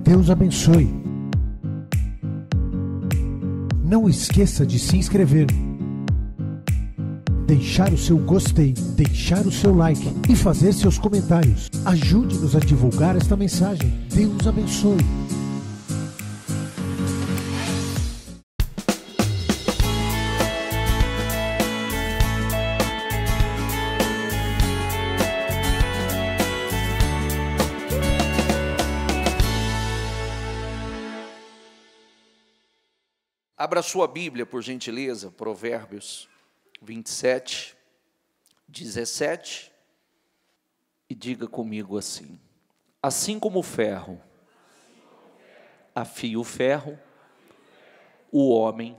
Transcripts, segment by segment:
Deus abençoe. Não esqueça de se inscrever, deixar o seu gostei, deixar o seu like e fazer seus comentários. Ajude-nos a divulgar esta mensagem. Deus abençoe. Abra sua Bíblia, por gentileza, Provérbios 27, 17, e diga comigo assim: assim como o ferro afia o ferro, o homem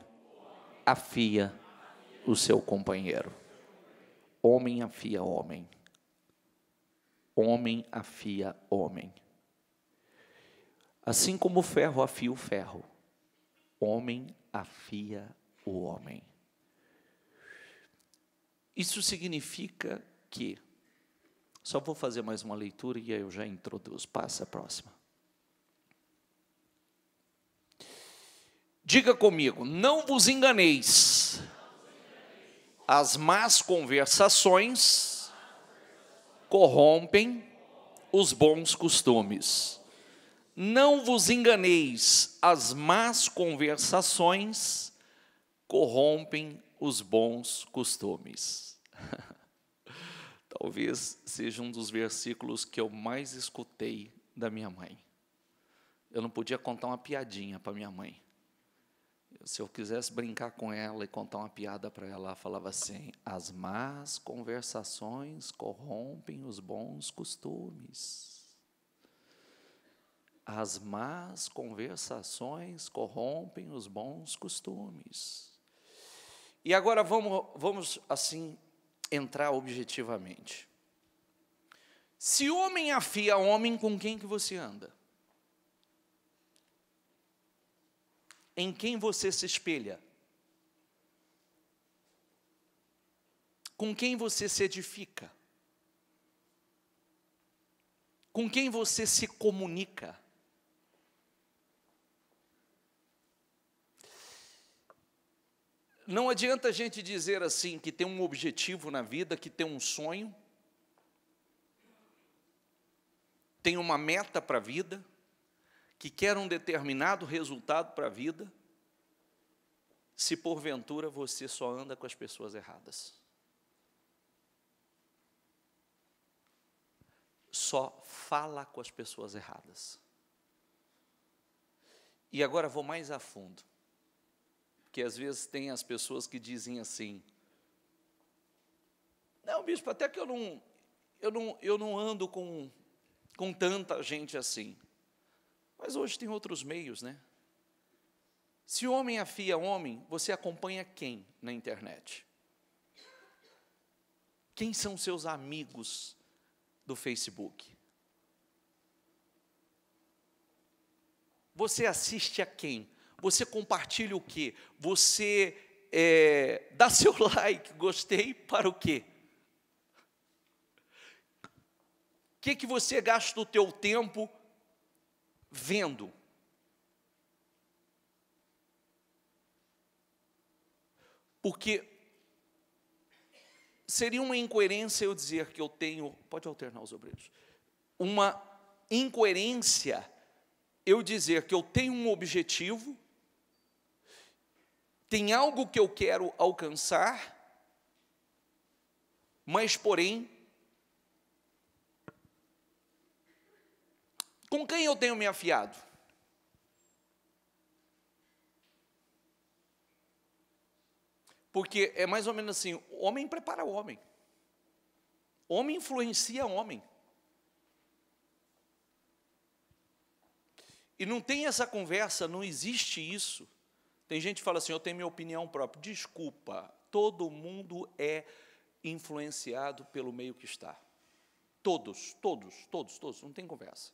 afia o seu companheiro. Homem afia homem. Homem afia homem. Assim como o ferro afia o ferro, homem afia o homem. Isso significa que, só vou fazer mais uma leitura e aí eu já introduzo. Passa a próxima. Diga comigo: não vos enganeis, as más conversações corrompem os bons costumes. Não vos enganeis, as más conversações corrompem os bons costumes. Talvez seja um dos versículos que eu mais escutei da minha mãe. Eu não podia contar uma piadinha para minha mãe. Se eu quisesse brincar com ela e contar uma piada para ela, ela falava assim: as más conversações corrompem os bons costumes. As más conversações corrompem os bons costumes. E agora vamos assim entrar objetivamente. Se homem afia homem, com quem que você anda? Em quem você se espelha? Com quem você se edifica? Com quem você se comunica? Não adianta a gente dizer assim, que tem um objetivo na vida, que tem um sonho, tem uma meta para a vida, que quer um determinado resultado para a vida, se porventura você só anda com as pessoas erradas. Só fala com as pessoas erradas. E agora vou mais a fundo. Porque às vezes tem as pessoas que dizem assim: não, bispo, até que eu não ando com tanta gente assim. Mas hoje tem outros meios, né? Se homem afia homem, você acompanha quem na internet? Quem são seus amigos do Facebook? Você assiste a quem? Você compartilha o quê? Você dá seu like, gostei, para o quê? O que você gasta o teu tempo vendo? Porque seria uma incoerência eu dizer que eu tenho, pode alternar os obreiros, uma incoerência eu dizer que eu tenho um objetivo, tem algo que eu quero alcançar, mas, porém, com quem eu tenho me afiado? Porque é mais ou menos assim: homem prepara homem, homem influencia homem. E não tem essa conversa, não existe isso. Tem gente que fala assim: eu tenho minha opinião própria. Desculpa, todo mundo é influenciado pelo meio que está. Todos, não tem conversa.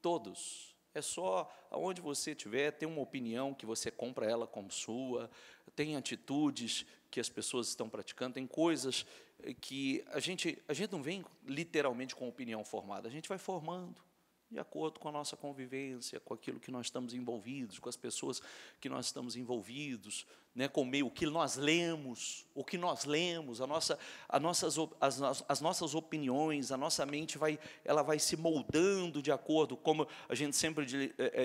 Todos. É só aonde você estiver, tem uma opinião que você compra ela como sua, tem atitudes que as pessoas estão praticando, tem coisas que a gente não vem literalmente com opinião formada, a gente vai formando, de acordo com a nossa convivência, com aquilo que nós estamos envolvidos, com as pessoas que nós estamos envolvidos, né, com o meio, o que nós lemos, as nossas opiniões, a nossa mente ela vai se moldando de acordo, como a gente sempre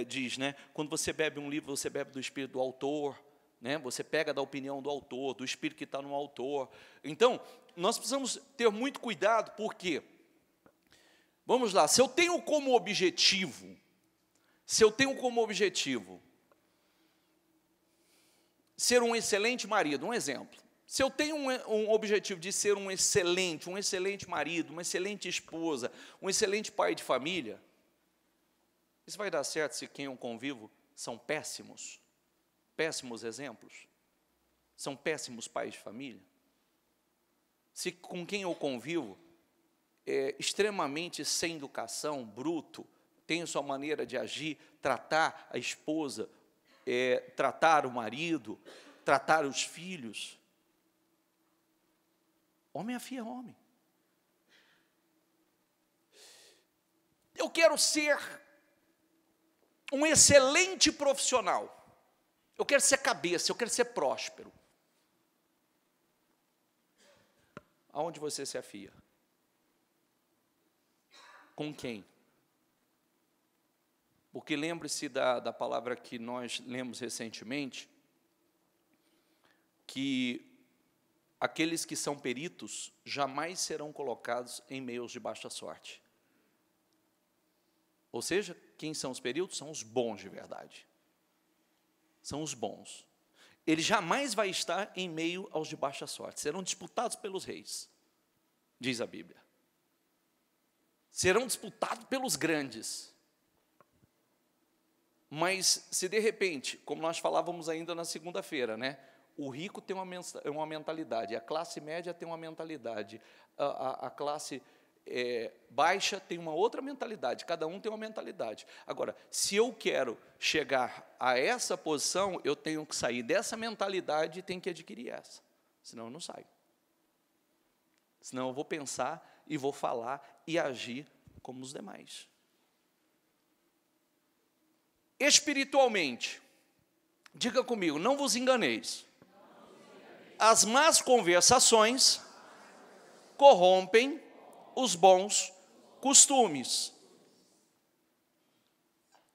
diz, né, quando você bebe um livro, você bebe do espírito do autor, né, você pega da opinião do autor, do espírito que está no autor. Então, nós precisamos ter muito cuidado, porque, vamos lá, se eu tenho como objetivo ser um excelente marido, um exemplo, se eu tenho um objetivo de ser um excelente marido, uma excelente esposa, um excelente pai de família, isso vai dar certo se quem eu convivo são péssimos exemplos, são péssimos pais de família? Se com quem eu convivo é extremamente sem educação, bruto, tem a sua maneira de agir, tratar a esposa, tratar o marido, tratar os filhos. Homem afia homem. Eu quero ser um excelente profissional. Eu quero ser cabeça, eu quero ser próspero. Aonde você se afia? Com quem? Porque lembre-se da palavra que nós lemos recentemente, que aqueles que são peritos jamais serão colocados em meios de baixa sorte. Ou seja, quem são os peritos? São os bons de verdade. São os bons. Ele jamais vai estar em meio aos de baixa sorte. Serão disputados pelos reis, diz a Bíblia. Serão disputados pelos grandes. Mas se de repente, como nós falávamos ainda na segunda-feira, né, o rico tem uma mentalidade, a classe média tem uma mentalidade, a classe baixa tem uma outra mentalidade, cada um tem uma mentalidade. Agora, se eu quero chegar a essa posição, eu tenho que sair dessa mentalidade e tenho que adquirir essa, senão eu não saio. Senão eu vou pensar e vou falar e agir como os demais. Espiritualmente, diga comigo, não vos enganeis. As más conversações corrompem os bons costumes.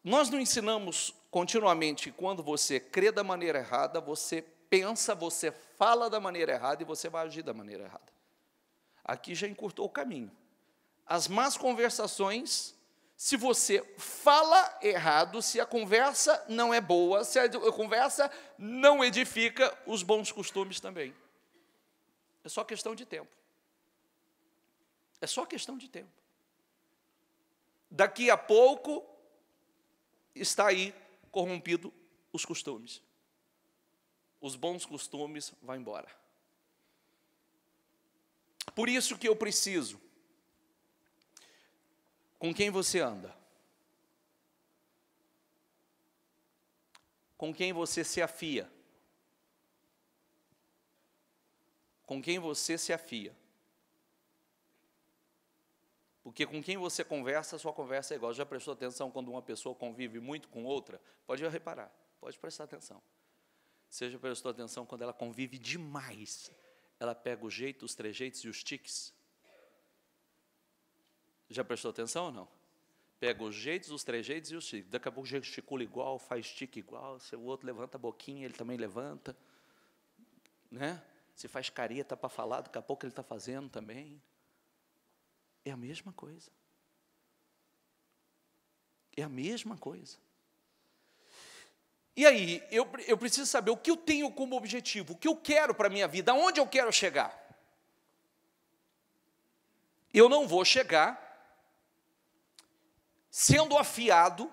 Nós não ensinamos continuamente que quando você crê da maneira errada, você pensa, você fala da maneira errada e você vai agir da maneira errada. Aqui já encurtou o caminho. As más conversações, se você fala errado, se a conversa não é boa, se a conversa não edifica, os bons costumes também. É só questão de tempo. É só questão de tempo. Daqui a pouco, está aí corrompido os costumes. Os bons costumes vão embora. Por isso que eu preciso. Com quem você anda? Com quem você se afia? Com quem você se afia? Porque com quem você conversa, a sua conversa é igual. Já prestou atenção quando uma pessoa convive muito com outra? Pode reparar, pode prestar atenção. Você já prestou atenção quando ela convive demais? Ela pega o jeito, os trejeitos e os tiques? Já prestou atenção ou não? Pega os jeitos, os trejeitos e os tiques. Daqui a pouco gesticula igual, faz tique igual, se o outro levanta a boquinha, ele também levanta. Né? Se faz careta para falar, daqui a pouco ele está fazendo também. É a mesma coisa. É a mesma coisa. E aí, eu preciso saber o que eu tenho como objetivo, o que eu quero para a minha vida, aonde eu quero chegar. Eu não vou chegar sendo afiado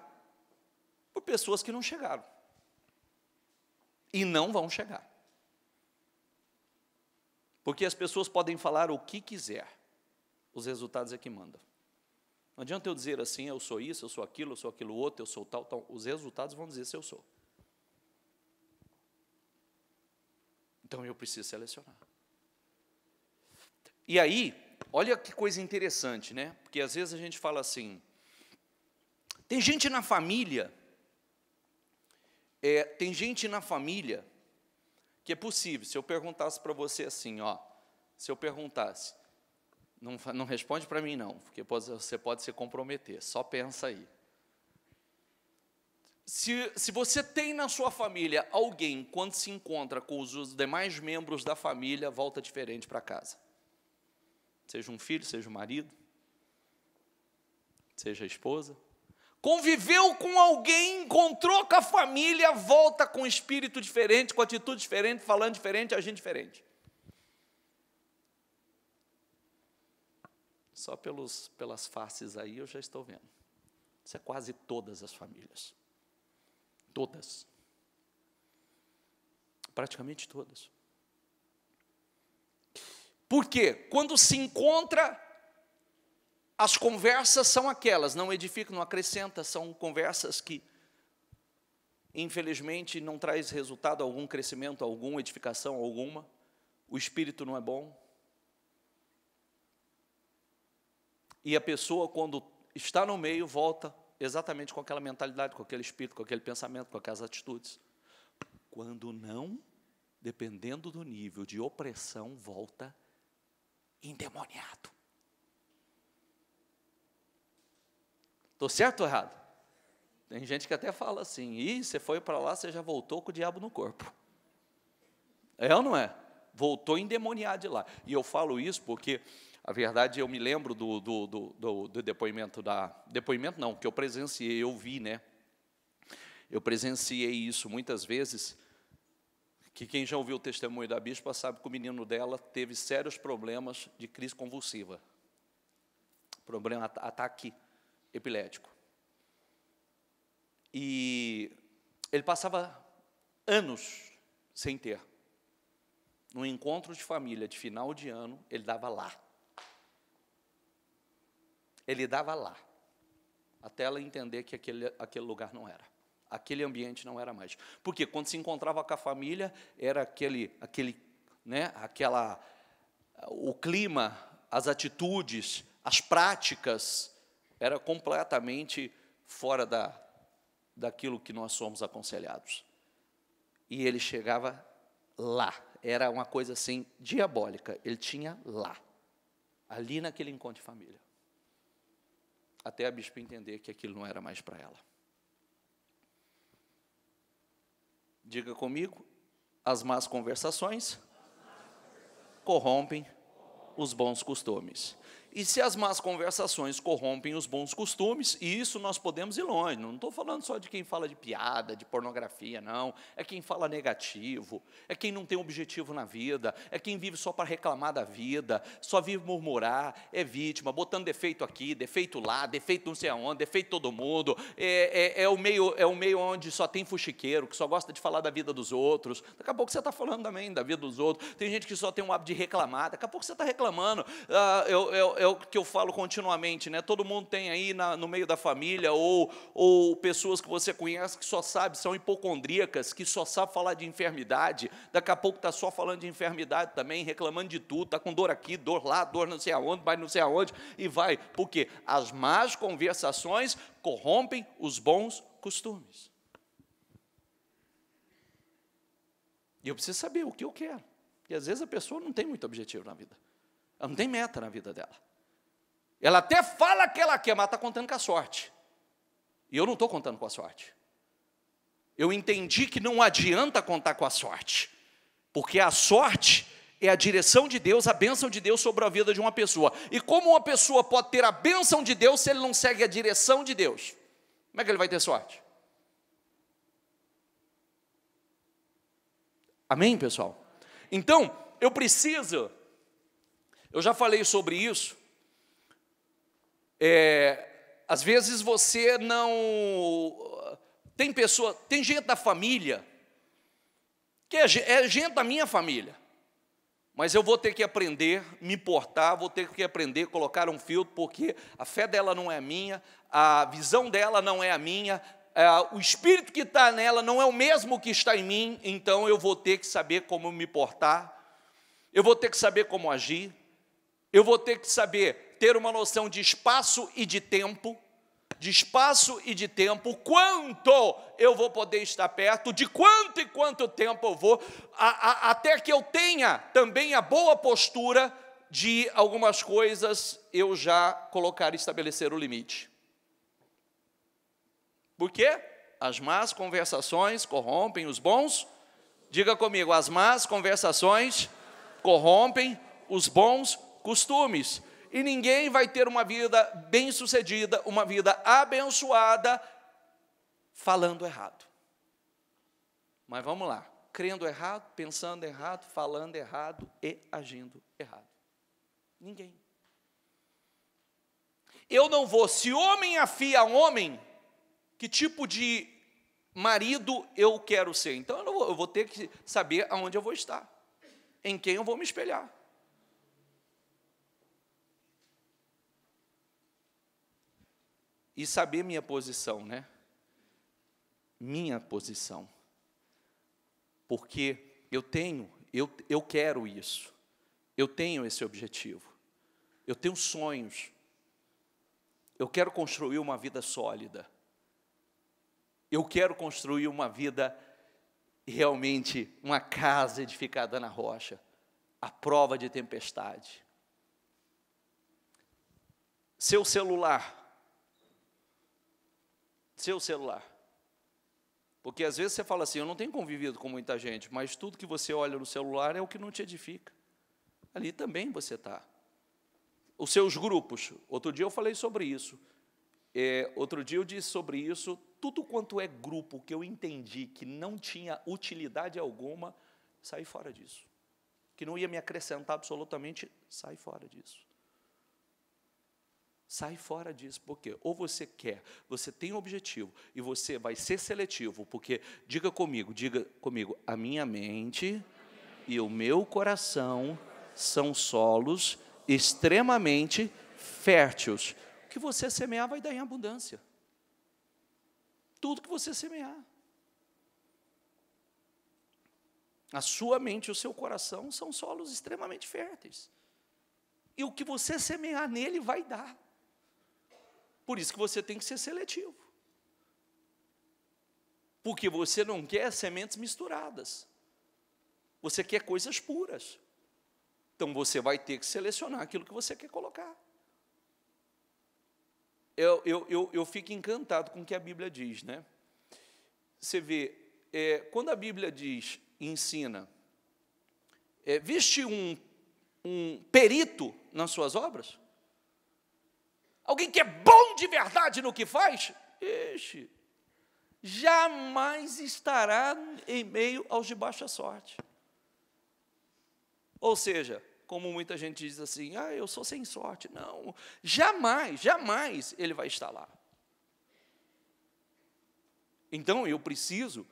por pessoas que não chegaram. E não vão chegar. Porque as pessoas podem falar o que quiser. Os resultados é que mandam. Não adianta eu dizer assim, eu sou isso, eu sou aquilo outro, eu sou tal, tal. Os resultados vão dizer se eu sou. Então eu preciso selecionar. E aí, olha que coisa interessante, né? Porque às vezes a gente fala assim, Tem gente na família, que é possível, se eu perguntasse para você assim, ó, se eu perguntasse, não responde para mim não, porque você pode se comprometer, só pensa aí. Se você tem na sua família alguém, quando se encontra com os demais membros da família, volta diferente para casa. Seja um filho, seja um marido, seja a esposa. Conviveu com alguém, encontrou com a família, volta com espírito diferente, com atitude diferente, falando diferente, agindo diferente. Só pelas faces aí eu já estou vendo. Isso é quase todas as famílias. Todas. Praticamente todas. Por quê? Quando se encontra, as conversas são aquelas, não edificam, não acrescentam, são conversas que, infelizmente, não traz resultado algum, crescimento algum, edificação alguma, o espírito não é bom. E a pessoa, quando está no meio, volta exatamente com aquela mentalidade, com aquele espírito, com aquele pensamento, com aquelas atitudes. Quando não, dependendo do nível de opressão, volta endemoniado. Estou certo ou errado? Tem gente que até fala assim, você foi para lá, você já voltou com o diabo no corpo. É ou não é? Voltou endemoniado de lá. E eu falo isso porque, a verdade, eu me lembro do depoimento depoimento não, que eu presenciei, eu vi, né? Eu presenciei isso muitas vezes, que quem já ouviu o testemunho da bispa sabe que o menino dela teve sérios problemas de crise convulsiva. Ataque epilético. E ele passava anos sem ter. Num encontro de família de final de ano, ele dava lá. Ele dava lá, até ela entender que aquele lugar não era. Aquele ambiente não era mais. Porque quando se encontrava com a família, era o clima, as atitudes, as práticas, era completamente fora daquilo que nós somos aconselhados. E ele chegava lá, era uma coisa assim, diabólica, ele tinha lá, ali naquele encontro de família. Até a bispa entender que aquilo não era mais para ela. Diga comigo, as más conversações corrompem os bons costumes. E se as más conversações corrompem os bons costumes, e isso nós podemos ir longe, não estou falando só de quem fala de piada, de pornografia, não, é quem fala negativo, é quem não tem objetivo na vida, é quem vive só para reclamar da vida, só vive murmurar, é vítima, botando defeito aqui, defeito lá, defeito não sei aonde, defeito todo mundo, é o meio onde só tem fuxiqueiro, que só gosta de falar da vida dos outros. Daqui a pouco você está falando também da vida dos outros. Tem gente que só tem um hábito de reclamar, daqui a pouco você está reclamando. É o que eu falo continuamente, né? Todo mundo tem aí no meio da família, ou pessoas que você conhece que só sabe, são hipocondríacas, que só sabem falar de enfermidade, daqui a pouco está só falando de enfermidade também, reclamando de tudo, está com dor aqui, dor lá, dor não sei aonde, vai não sei aonde, e vai, porque as más conversações corrompem os bons costumes. E eu preciso saber o que eu quero, e às vezes a pessoa não tem muito objetivo na vida, ela não tem meta na vida dela. Ela até fala que ela quer, mas está contando com a sorte. E eu não estou contando com a sorte. Eu entendi que não adianta contar com a sorte, porque a sorte é a direção de Deus, a bênção de Deus sobre a vida de uma pessoa. E como uma pessoa pode ter a bênção de Deus se ele não segue a direção de Deus? Como é que ele vai ter sorte? Amém, pessoal? Então, eu já falei sobre isso. Às vezes você não... Tem gente da família, que é gente da minha família, mas eu vou ter que aprender, me portar, vou ter que aprender, colocar um filtro, porque a fé dela não é a minha, a visão dela não é a minha, o espírito que está nela não é o mesmo que está em mim, então eu vou ter que saber como me portar, eu vou ter que saber como agir, eu vou ter que saber ter uma noção de espaço e de tempo, de espaço e de tempo, quanto eu vou poder estar perto, de quanto e quanto tempo eu vou, até que eu tenha também a boa postura de algumas coisas eu já colocar e estabelecer o limite. Por quê? As más conversações corrompem os bons. Diga comigo, as más conversações corrompem os bons costumes. E ninguém vai ter uma vida bem-sucedida, uma vida abençoada, falando errado. Mas vamos lá, crendo errado, pensando errado, falando errado e agindo errado. Ninguém. Eu não vou, se homem afia homem, que tipo de marido eu quero ser? Então eu vou ter que saber aonde eu vou estar, em quem eu vou me espelhar. E saber minha posição, né? Minha posição. Porque eu quero isso. Eu tenho esse objetivo. Eu tenho sonhos. Eu quero construir uma vida sólida. Eu quero construir uma vida, realmente, uma casa edificada na rocha, à prova de tempestade. Seu celular. Porque às vezes você fala assim, eu não tenho convivido com muita gente, mas tudo que você olha no celular é o que não te edifica. Ali também você está. Os seus grupos, outro dia eu falei sobre isso. Outro dia eu disse sobre isso, tudo quanto é grupo que eu entendi que não tinha utilidade alguma, saí fora disso. Que não ia me acrescentar absolutamente, sai fora disso. Sai fora disso, porque ou você quer, você tem um objetivo, e você vai ser seletivo, porque, diga comigo, a minha mente e o meu coração são solos extremamente férteis. O que você semear vai dar em abundância. Tudo que você semear. A sua mente e o seu coração são solos extremamente férteis. E o que você semear nele vai dar. Por isso que você tem que ser seletivo. Porque você não quer sementes misturadas. Você quer coisas puras. Então você vai ter que selecionar aquilo que você quer colocar. Eu fico encantado com o que a Bíblia diz, né? Você vê, quando a Bíblia diz, ensina, viste um perito nas suas obras? Alguém que é bom de verdade no que faz? Jamais estará em meio aos de baixa sorte. Ou seja, como muita gente diz assim, eu sou sem sorte. Não, jamais ele vai estar lá. Então eu preciso,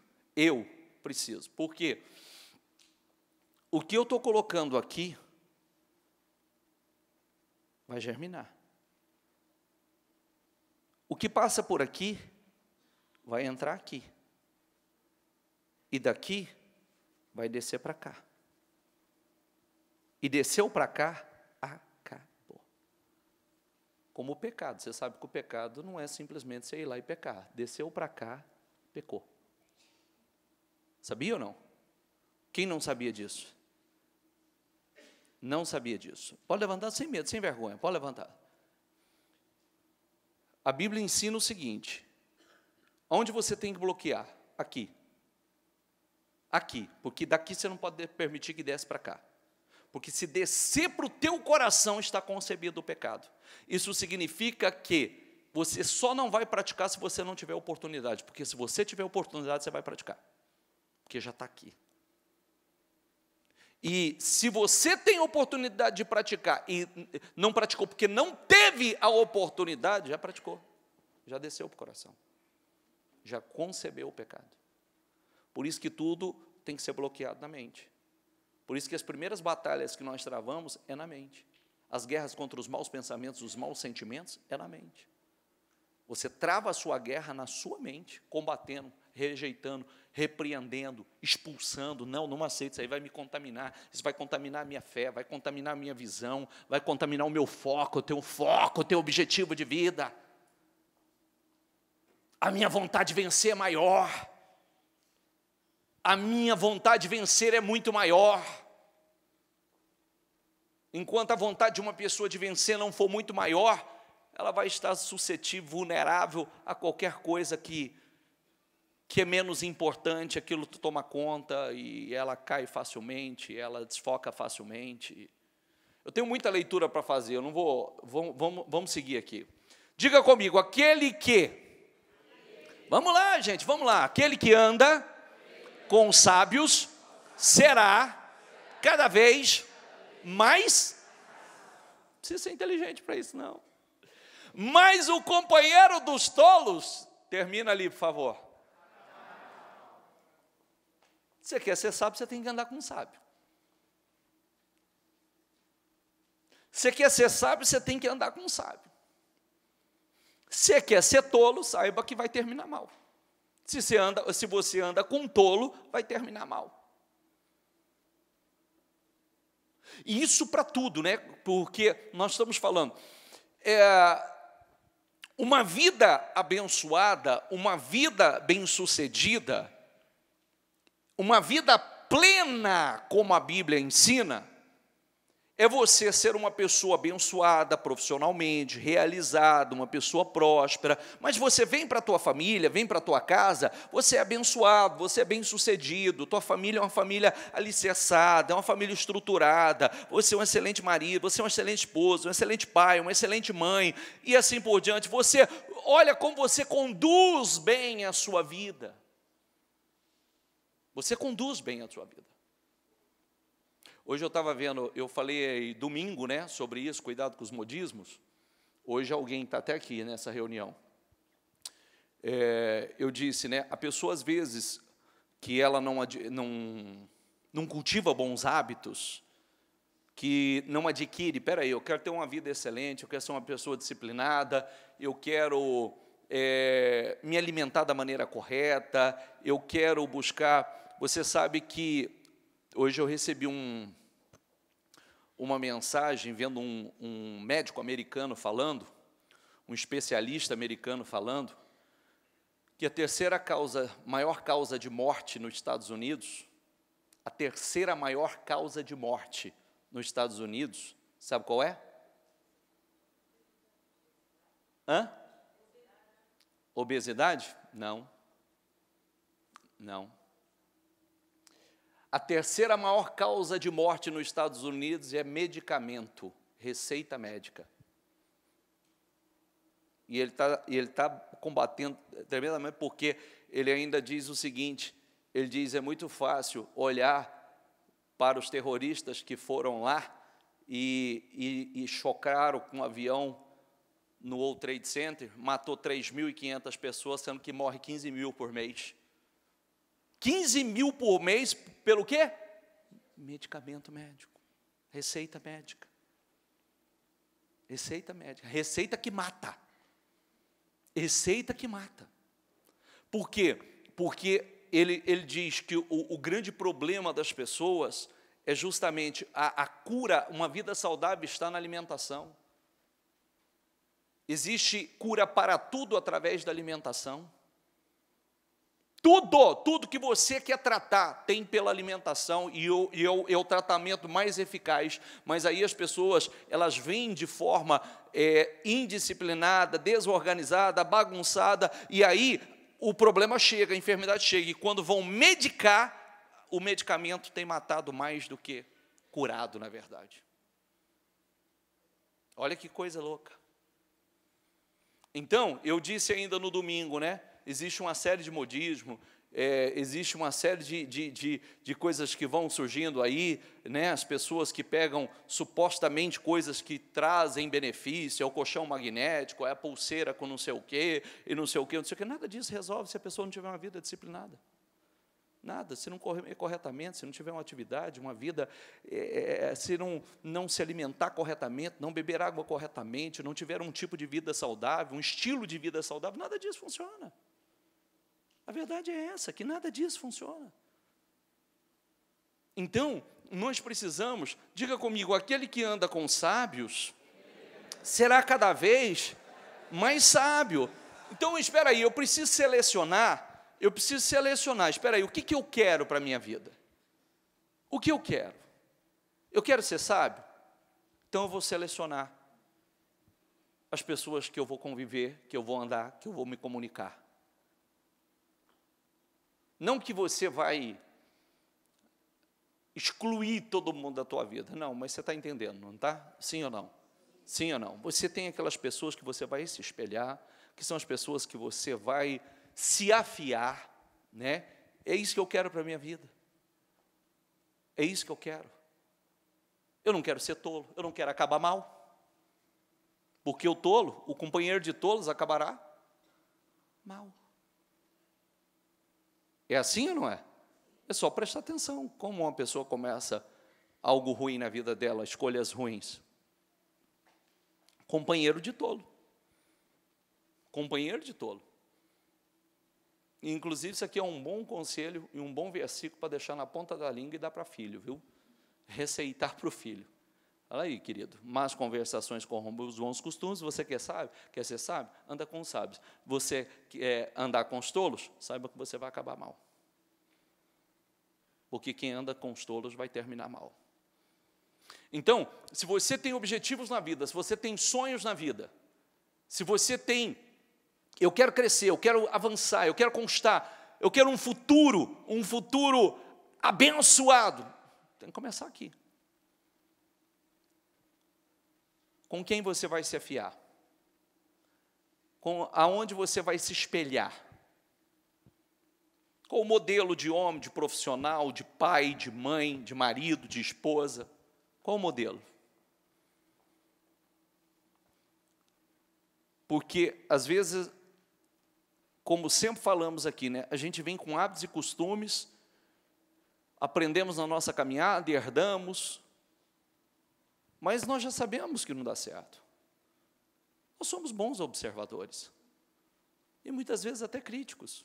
porque o que eu estou colocando aqui vai germinar. O que passa por aqui vai entrar aqui. E daqui vai descer para cá. E desceu para cá, acabou. Como o pecado. Você sabe que o pecado não é simplesmente você ir lá e pecar. Desceu para cá, pecou. Sabia ou não? Quem não sabia disso? Não sabia disso. Pode levantar sem medo, sem vergonha. Pode levantar. A Bíblia ensina o seguinte, onde você tem que bloquear? Aqui. Aqui, porque daqui você não pode permitir que desce para cá. Porque se descer para o teu coração está concebido o pecado. Isso significa que você só não vai praticar se você não tiver oportunidade, porque se você tiver oportunidade, você vai praticar. Porque já está aqui. E se você tem oportunidade de praticar e não praticou porque não teve a oportunidade, já praticou, já desceu para o coração, já concebeu o pecado. Por isso que tudo tem que ser bloqueado na mente. Por isso que as primeiras batalhas que nós travamos é na mente. As guerras contra os maus pensamentos, os maus sentimentos, é na mente. Você trava a sua guerra na sua mente, combatendo, rejeitando, repreendendo, expulsando. Não aceito, isso aí vai me contaminar, isso vai contaminar a minha fé, vai contaminar a minha visão, vai contaminar o meu foco, eu tenho objetivo de vida. A minha vontade de vencer é maior. A minha vontade de vencer é muito maior. Enquanto a vontade de uma pessoa de vencer não for muito maior, ela vai estar suscetível, vulnerável a qualquer coisa que é menos importante, aquilo toma conta e ela cai facilmente, ela desfoca facilmente. Eu tenho muita leitura para fazer, eu não vou, vamos seguir aqui. Diga comigo, aquele que... Vamos lá, gente, vamos lá. Aquele que anda com os sábios será cada vez mais... Não precisa ser inteligente para isso, não. Mas o companheiro dos tolos... Termina ali, por favor. Você quer ser sábio, você tem que andar com um sábio. Você quer ser sábio, você tem que andar com um sábio. Você quer ser tolo, saiba que vai terminar mal. Se você anda com um tolo, vai terminar mal. E isso para tudo, né? Porque nós estamos falando, uma vida abençoada, uma vida bem-sucedida, uma vida plena, como a Bíblia ensina, é você ser uma pessoa abençoada profissionalmente, realizada, uma pessoa próspera, mas você vem para a tua família, vem para a tua casa, você é abençoado, você é bem-sucedido, tua família é uma família alicerçada, é uma família estruturada, você é um excelente marido, você é um excelente esposo, um excelente pai, uma excelente mãe, e assim por diante. Você, olha como você conduz bem a sua vida. Você conduz bem a sua vida. Hoje eu estava vendo, eu falei domingo, né, sobre isso, cuidado com os modismos. Hoje alguém está até aqui nessa reunião. Eu disse, né, a pessoa às vezes que ela não cultiva bons hábitos, que não adquire, peraí, eu quero ter uma vida excelente, eu quero ser uma pessoa disciplinada, eu quero me alimentar da maneira correta, eu quero buscar... Você sabe que hoje eu recebi uma mensagem, vendo um médico americano falando, um especialista americano falando, que a terceira maior causa de morte nos Estados Unidos, a terceira maior causa de morte nos Estados Unidos, sabe qual é? Obesidade? Não. Não. A terceira maior causa de morte nos Estados Unidos é medicamento, receita médica. E ele tá combatendo tremendamente, porque ele ainda diz o seguinte, ele diz, é muito fácil olhar para os terroristas que foram lá e chocaram com um avião no World Trade Center, matou 3.500 pessoas, sendo que morre 15 mil por mês. 15 mil por mês, pelo quê? Medicamento médico, receita médica. Receita médica, receita que mata. Receita que mata. Por quê? Porque ele diz que o grande problema das pessoas é justamente a cura, uma vida saudável está na alimentação. Existe cura para tudo através da alimentação. Tudo que você quer tratar tem pela alimentação e é o tratamento mais eficaz, mas aí as pessoas, elas vêm de forma indisciplinada, desorganizada, bagunçada, e aí o problema chega, a enfermidade chega, e quando vão medicar, o medicamento tem matado mais do que curado, na verdade. Olha que coisa louca. Então, eu disse ainda no domingo, né? Existe uma série de modismo, existe uma série de coisas que vão surgindo aí, né? As pessoas que pegam supostamente coisas que trazem benefício, é o colchão magnético, é a pulseira com não sei o quê, e não sei o quê, não sei o quê. Nada disso resolve se a pessoa não tiver uma vida disciplinada. Nada, se não comer corretamente, se não tiver uma atividade, uma vida, se não se alimentar corretamente, não beber água corretamente, não tiver um tipo de vida saudável, um estilo de vida saudável, nada disso funciona. A verdade é essa, que nada disso funciona. Então, nós precisamos, diga comigo, aquele que anda com sábios, será cada vez mais sábio. Então, espera aí, eu preciso selecionar, espera aí, o que eu quero para a minha vida? O que eu quero? Eu quero ser sábio? Então eu vou selecionar as pessoas que eu vou conviver, que eu vou andar, que eu vou me comunicar. Não que você vai excluir todo mundo da tua vida, não, mas você está entendendo, não está? Sim ou não? Sim ou não? Você tem aquelas pessoas que você vai se espelhar, que são as pessoas que você vai se afiar, né? É isso que eu quero para a minha vida. É isso que eu quero. Eu não quero ser tolo, eu não quero acabar mal. Porque o tolo, o companheiro de tolos acabará mal. É assim ou não é? É só prestar atenção como uma pessoa começa algo ruim na vida dela, escolhas ruins. Companheiro de tolo. Companheiro de tolo. Inclusive, isso aqui é um bom conselho e um bom versículo para deixar na ponta da língua e dar para filho, viu? Receitar para o filho. Olha aí, querido. Más conversações corrompem os bons costumes. Você quer ser sábio? Anda com os sábios. Você quer andar com os tolos? Saiba que você vai acabar mal. Porque quem anda com os tolos vai terminar mal. Então, se você tem objetivos na vida, se você tem sonhos na vida, se você tem, eu quero crescer, eu quero avançar, eu quero conquistar, eu quero um futuro abençoado, tem que começar aqui. Com quem você vai se afiar? Aonde você vai se espelhar? Qual o modelo de homem, de profissional, de pai, de mãe, de marido, de esposa? Qual o modelo? Porque, às vezes, como sempre falamos aqui, né, a gente vem com hábitos e costumes, aprendemos na nossa caminhada, herdamos, mas nós já sabemos que não dá certo. Nós somos bons observadores. E muitas vezes até críticos.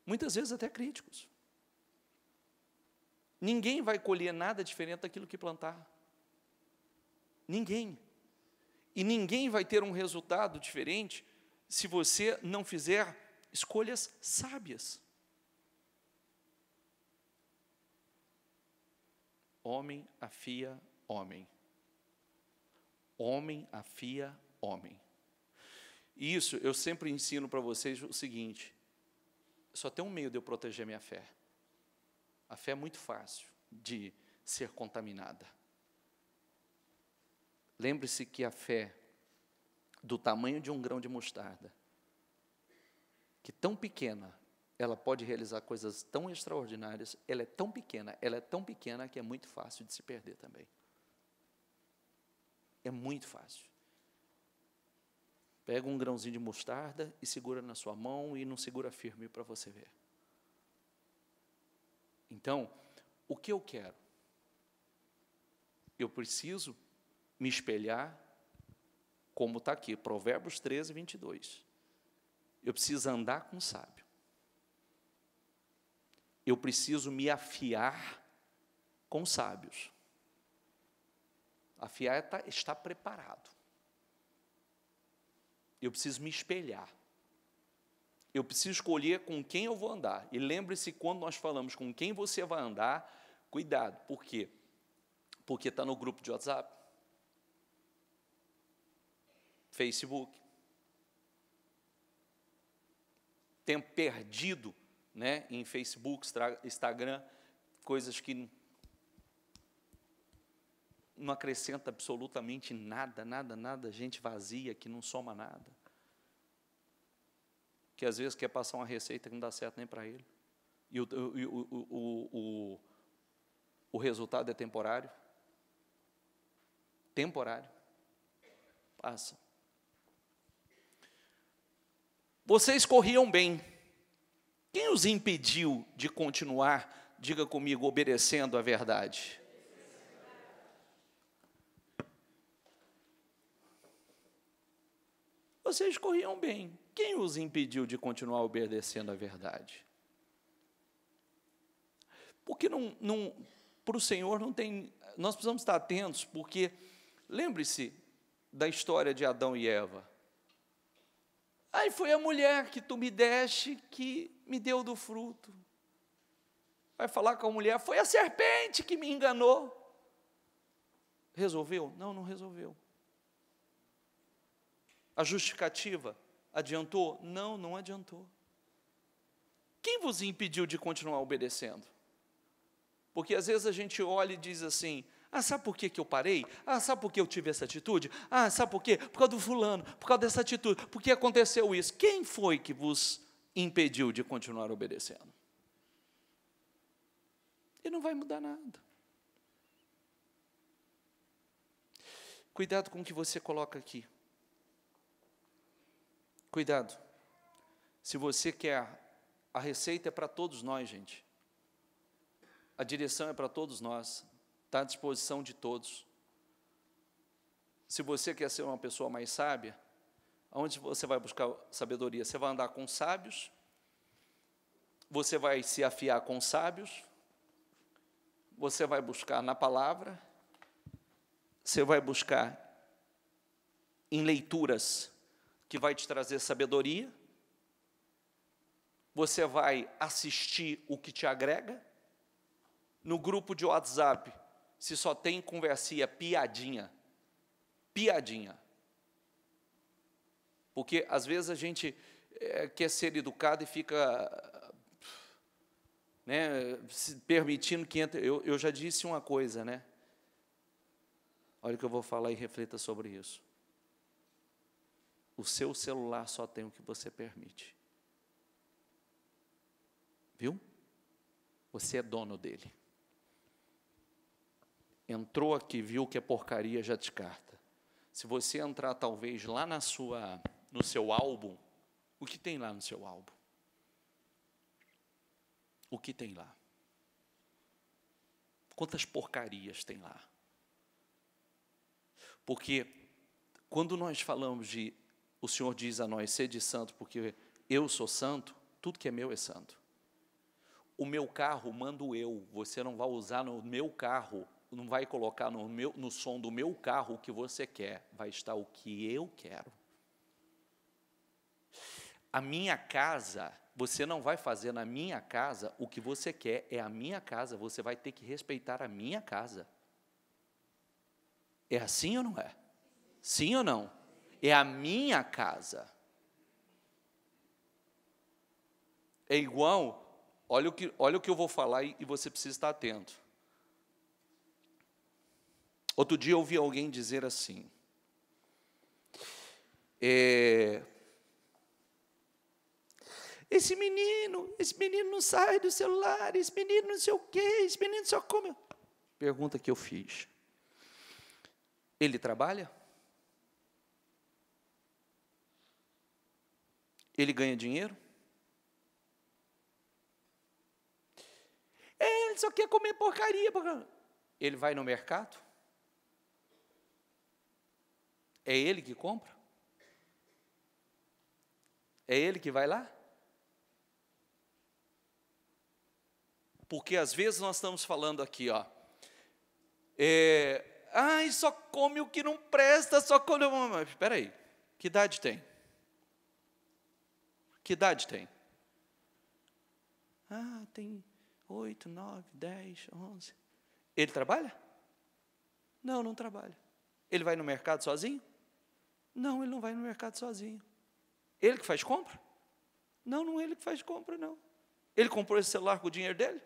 Muitas vezes até críticos. Ninguém vai colher nada diferente daquilo que plantar. Ninguém. E ninguém vai ter um resultado diferente se você não fizer escolhas sábias. Homem afia homem. Homem afia homem. Isso eu sempre ensino para vocês o seguinte: só tem um meio de eu proteger minha fé. A fé é muito fácil de ser contaminada. Lembre-se que a fé, do tamanho de um grão de mostarda, que tão pequena, ela pode realizar coisas tão extraordinárias, ela é tão pequena que é muito fácil de se perder também. É muito fácil. Pega um grãozinho de mostarda e segura na sua mão e não segura firme para você ver. Então, o que eu quero? Eu preciso me espelhar, como está aqui, Provérbios 13, 22. Eu preciso andar com o sábio. Eu preciso me afiar com os sábios. Afiar é estar preparado. Eu preciso me espelhar. Eu preciso escolher com quem eu vou andar. E lembre-se, quando nós falamos com quem você vai andar, cuidado. Por quê? Porque está no grupo de WhatsApp, Facebook. Tempo perdido, né, em Facebook, Instagram, coisas que não acrescenta absolutamente nada, gente vazia, que não soma nada. Que às vezes quer passar uma receita que não dá certo nem para ele. E o resultado é temporário. Temporário. Passa. Vocês corriam bem. Quem os impediu de continuar, diga comigo, obedecendo a verdade? Vocês corriam bem. Quem os impediu de continuar obedecendo a verdade? Porque para o Senhor não tem... Nós precisamos estar atentos, porque lembre-se da história de Adão e Eva. Aí foi a mulher que tu me deste, que me deu do fruto. Vai falar com a mulher, foi a serpente que me enganou. Resolveu? Não, não resolveu. A justificativa adiantou? Não, não adiantou. Quem vos impediu de continuar obedecendo? Porque às vezes a gente olha e diz assim, sabe por que eu parei? Sabe por que eu tive essa atitude? Sabe por quê? Por causa do fulano, por causa dessa atitude, por que aconteceu isso? Quem foi que vos impediu de continuar obedecendo? E não vai mudar nada. Cuidado com o que você coloca aqui. Cuidado. Se você quer, a receita é para todos nós, gente. A direção é para todos nós. Está à disposição de todos. Se você quer ser uma pessoa mais sábia, aonde você vai buscar sabedoria? Você vai andar com sábios? Você vai se afiar com sábios? Você vai buscar na palavra? Você vai buscar em leituras que vai te trazer sabedoria? Você vai assistir o que te agrega? No grupo de WhatsApp, se só tem conversinha, piadinha. Porque às vezes a gente quer ser educado e fica se permitindo que entre. Eu já disse uma coisa, né? Olha o que eu vou falar e reflita sobre isso. O seu celular só tem o que você permite. Viu? Você é dono dele. Entrou aqui, viu que é porcaria, já descarta. Se você entrar, talvez, lá no seu álbum, o que tem lá no seu álbum? O que tem lá? Quantas porcarias tem lá? Porque, quando nós falamos o Senhor diz a nós, sede santo, porque eu sou santo, tudo que é meu é santo. O meu carro mando eu, você não vai usar no meu carro, não vai colocar no som do meu carro o que você quer, vai estar o que eu quero. A minha casa, você não vai fazer na minha casa o que você quer, é a minha casa, você vai ter que respeitar a minha casa. É assim ou não é? Sim ou não? É a minha casa. É igual, olha o que eu vou falar e você precisa estar atento. Outro dia eu ouvi alguém dizer assim, esse menino não sai do celular, esse menino não sei o quê, esse menino só come. Pergunta que eu fiz. Ele trabalha? Ele ganha dinheiro? Ele só quer comer porcaria. Ele vai no mercado? É ele que compra? É ele que vai lá? Porque às vezes nós estamos falando aqui, só come o que não presta, só come. Mas espera aí, que idade tem? Que idade tem? Tem 8, 9, 10, 11. Ele trabalha? Não, não trabalha. Ele vai no mercado sozinho? Não, ele não vai no mercado sozinho. Ele que faz compra? Não, não é ele que faz compra, não. Ele comprou esse celular com o dinheiro dele?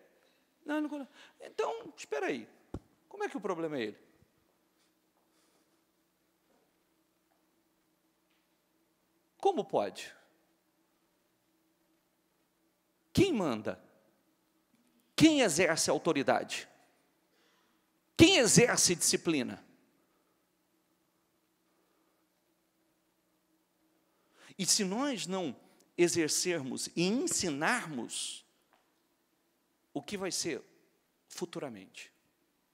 Não, não comprou. Então, espera aí. Como é que o problema é ele? Como pode? Quem manda? Quem exerce autoridade? Quem exerce disciplina? E se nós não exercermos e ensinarmos, o que vai ser futuramente?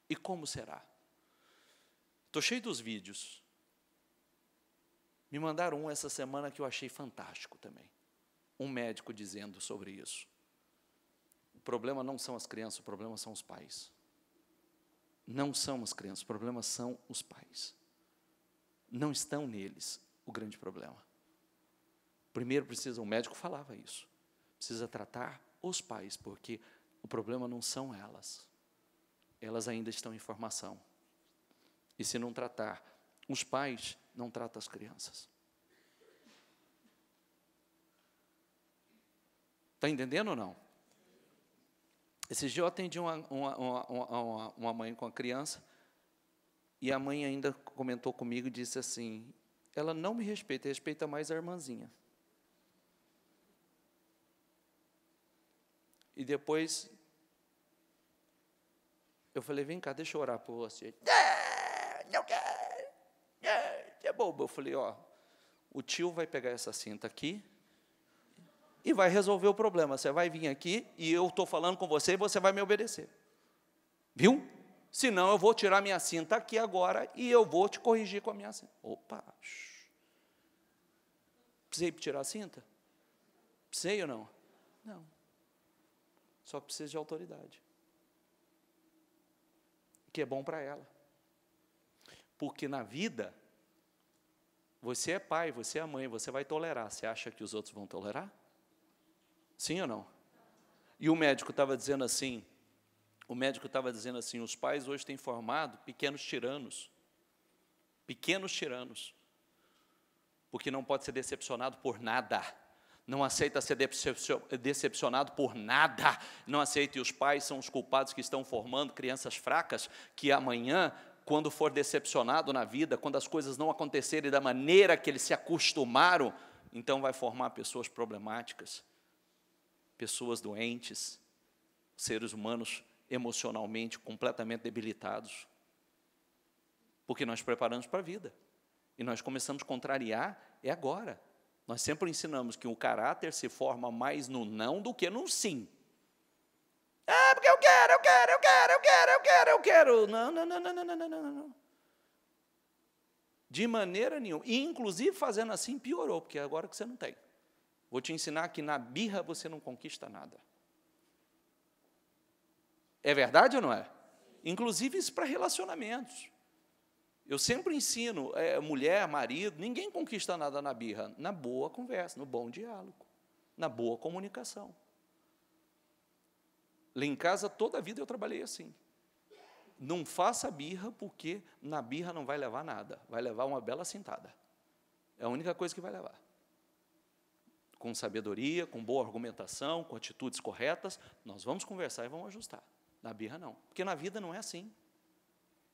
E como será? Estou cheio dos vídeos. Me mandaram um essa semana que eu achei fantástico também. Um médico dizendo sobre isso. O problema não são as crianças, o problema são os pais. Não são as crianças, o problema são os pais. Não estão neles o grande problema. Primeiro precisa, o médico falava isso, precisa tratar os pais, porque o problema não são elas. Elas ainda estão em formação. E se não tratar os pais, não trata as crianças. Está entendendo ou não? Esse dia eu atendi uma mãe com a criança, e a mãe ainda comentou comigo e disse assim, ela não me respeita, respeita mais a irmãzinha. E depois, eu falei, vem cá, deixa eu orar por você. Não quero, é bobo. Eu falei, ó, o tio vai pegar essa cinta aqui e vai resolver o problema. Você vai vir aqui e eu estou falando com você e você vai me obedecer. Viu? Senão eu vou tirar minha cinta aqui agora e eu vou te corrigir com a minha cinta. Opa! Precisei tirar a cinta? Precisei ou não? Não. Só precisa de autoridade. Que é bom para ela. Porque na vida, você é pai, você é mãe, você vai tolerar. Você acha que os outros vão tolerar? Sim ou não? E o médico estava dizendo assim, os pais hoje têm formado pequenos tiranos. Pequenos tiranos. Porque não pode ser decepcionado por nada. Não aceita ser decepcionado por nada. Não aceita, e os pais são os culpados que estão formando crianças fracas, que amanhã, quando for decepcionado na vida, quando as coisas não acontecerem da maneira que eles se acostumaram, então vai formar pessoas problemáticas, pessoas doentes, seres humanos emocionalmente completamente debilitados. Porque nós preparamos para a vida. E nós começamos a contrariar, é agora. Nós sempre ensinamos que o caráter se forma mais no não do que no sim. Ah, porque eu quero. Não. De maneira nenhuma. E, inclusive, fazendo assim, piorou, porque agora que você não tem. Vou te ensinar que na birra você não conquista nada. É verdade ou não é? Inclusive, isso para relacionamentos. Eu sempre ensino, mulher, marido, ninguém conquista nada na birra, na boa conversa, no bom diálogo, na boa comunicação. Lá em casa, toda a vida eu trabalhei assim. Não faça birra, porque na birra não vai levar nada, vai levar uma bela sentada. É a única coisa que vai levar. Com sabedoria, com boa argumentação, com atitudes corretas, nós vamos conversar e vamos ajustar. Na birra não, porque na vida não é assim.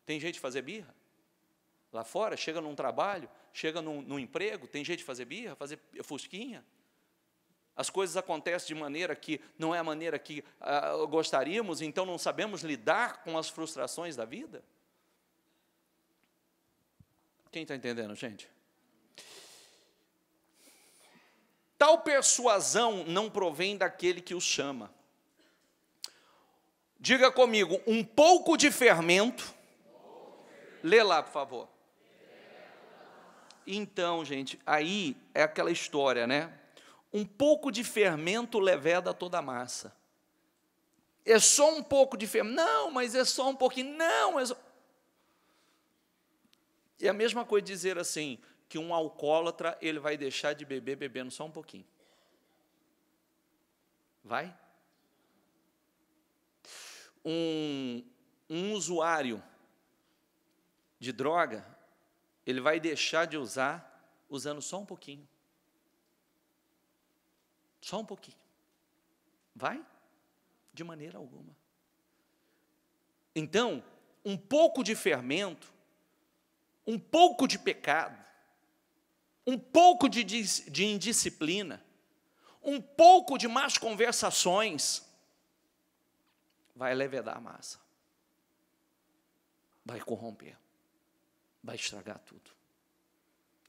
Tem jeito de fazer birra? Lá fora, chega num trabalho, chega num emprego, tem jeito de fazer birra, fazer fusquinha. As coisas acontecem de maneira que não é a maneira que gostaríamos, então não sabemos lidar com as frustrações da vida. Quem está entendendo, gente? Tal persuasão não provém daquele que os chama. Diga comigo, um pouco de fermento. Lê lá, por favor. Então, gente, aí é aquela história, né? Um pouco de fermento leveda toda a massa. É só um pouco de fermento. Não, mas é só um pouquinho. Não, é só... É a mesma coisa dizer assim, que um alcoólatra, ele vai deixar de beber bebendo só um pouquinho. Vai? Um usuário de droga, ele vai deixar de usar usando só um pouquinho. Só um pouquinho. Vai? De maneira alguma. Então, um pouco de fermento, um pouco de pecado, um pouco de indisciplina, um pouco de más conversações, vai levedar a massa. Vai corromper. Vai estragar tudo.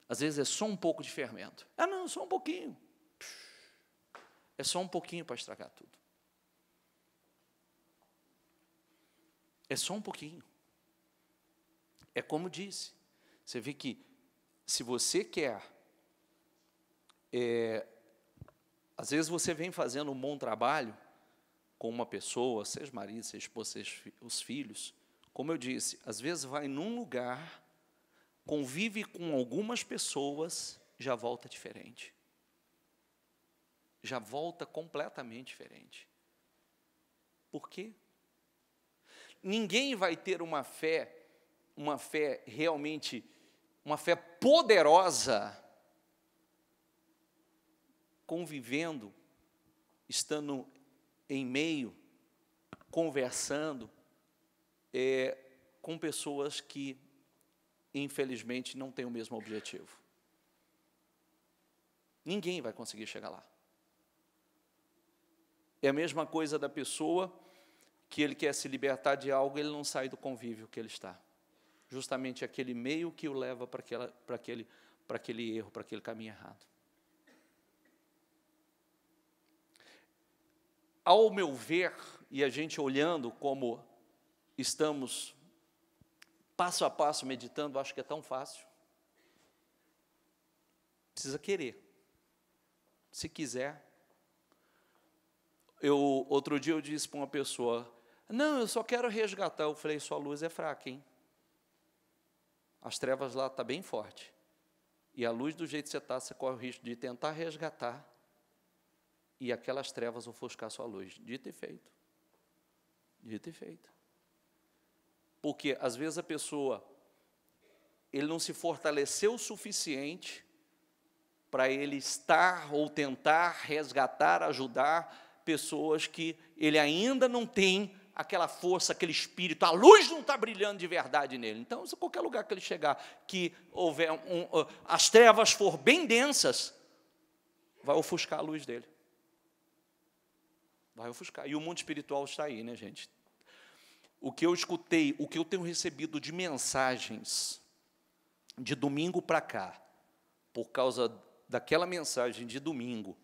Às vezes é só um pouco de fermento. Ah, não, só um pouquinho. É só um pouquinho para estragar tudo. É só um pouquinho. É como disse. Você vê que se você quer... às vezes você vem fazendo um bom trabalho com uma pessoa, seja marido, seja esposa, seja os filhos. Como eu disse, às vezes vai num lugar... convive com algumas pessoas, já volta diferente. já volta completamente diferente. Por quê? Ninguém vai ter uma fé realmente, uma fé poderosa, convivendo, estando em meio, conversando, com pessoas que, infelizmente, não têm o mesmo objetivo. Ninguém vai conseguir chegar lá. É a mesma coisa da pessoa que ele quer se libertar de algo, ele não sai do convívio que ele está. Justamente aquele meio que o leva para aquele erro, para aquele caminho errado. Ao meu ver, e a gente olhando como estamos passo a passo meditando, acho que é tão fácil. Precisa querer. Se quiser. Outro dia eu disse para uma pessoa, não, eu só quero resgatar. Eu falei, sua luz é fraca, hein? As trevas lá estão bem forte. E a luz do jeito que você está, você corre o risco de tentar resgatar e aquelas trevas ofuscar sua luz. Dito e feito. Dito e feito. Porque, às vezes, a pessoa, ele não se fortaleceu o suficiente para ele estar ou tentar resgatar, ajudar pessoas que ele ainda não tem aquela força, aquele espírito, a luz não está brilhando de verdade nele. Então, se qualquer lugar que ele chegar, que houver as trevas for bem densas, vai ofuscar a luz dele. Vai ofuscar. E o mundo espiritual está aí, né, gente? O que eu escutei, o que eu tenho recebido de mensagens de domingo para cá, por causa daquela mensagem de domingo,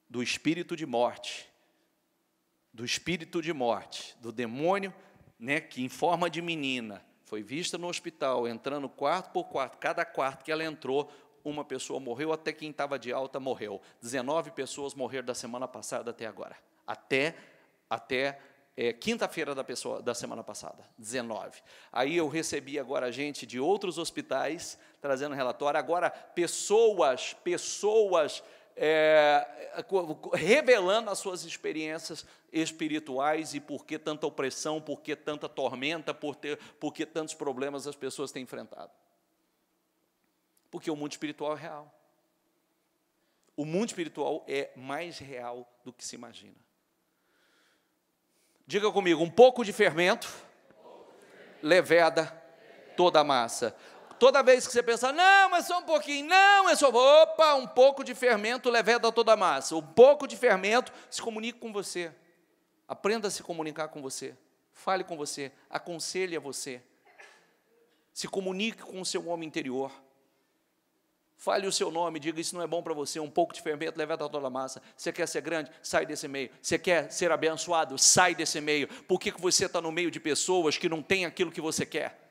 do espírito de morte, do demônio, né, que em forma de menina, foi vista no hospital, entrando quarto por quarto, cada quarto que ela entrou, uma pessoa morreu, até quem estava de alta morreu. 19 pessoas morreram da semana passada até agora. Até quinta-feira da semana passada, 19. Aí eu recebi agora gente de outros hospitais, trazendo relatório, agora pessoas revelando as suas experiências espirituais e por que tanta opressão, por que tanta tormenta, por que tantos problemas as pessoas têm enfrentado. Porque o mundo espiritual é real. O mundo espiritual é mais real do que se imagina. Diga comigo, um pouco de fermento leveda toda a massa. Toda vez que você pensar, não, é só um pouquinho, não, é só, opa, um pouco de fermento leveda toda a massa. Um pouco de fermento se comunique com você. Aprenda a se comunicar com você. Fale com você, aconselhe a você. Se comunique com o seu homem interior. Fale o seu nome, diga, isso não é bom para você, um pouco de fermento leveda toda a massa. Você quer ser grande? Sai desse meio. Você quer ser abençoado? Sai desse meio. Por que você está no meio de pessoas que não têm aquilo que você quer?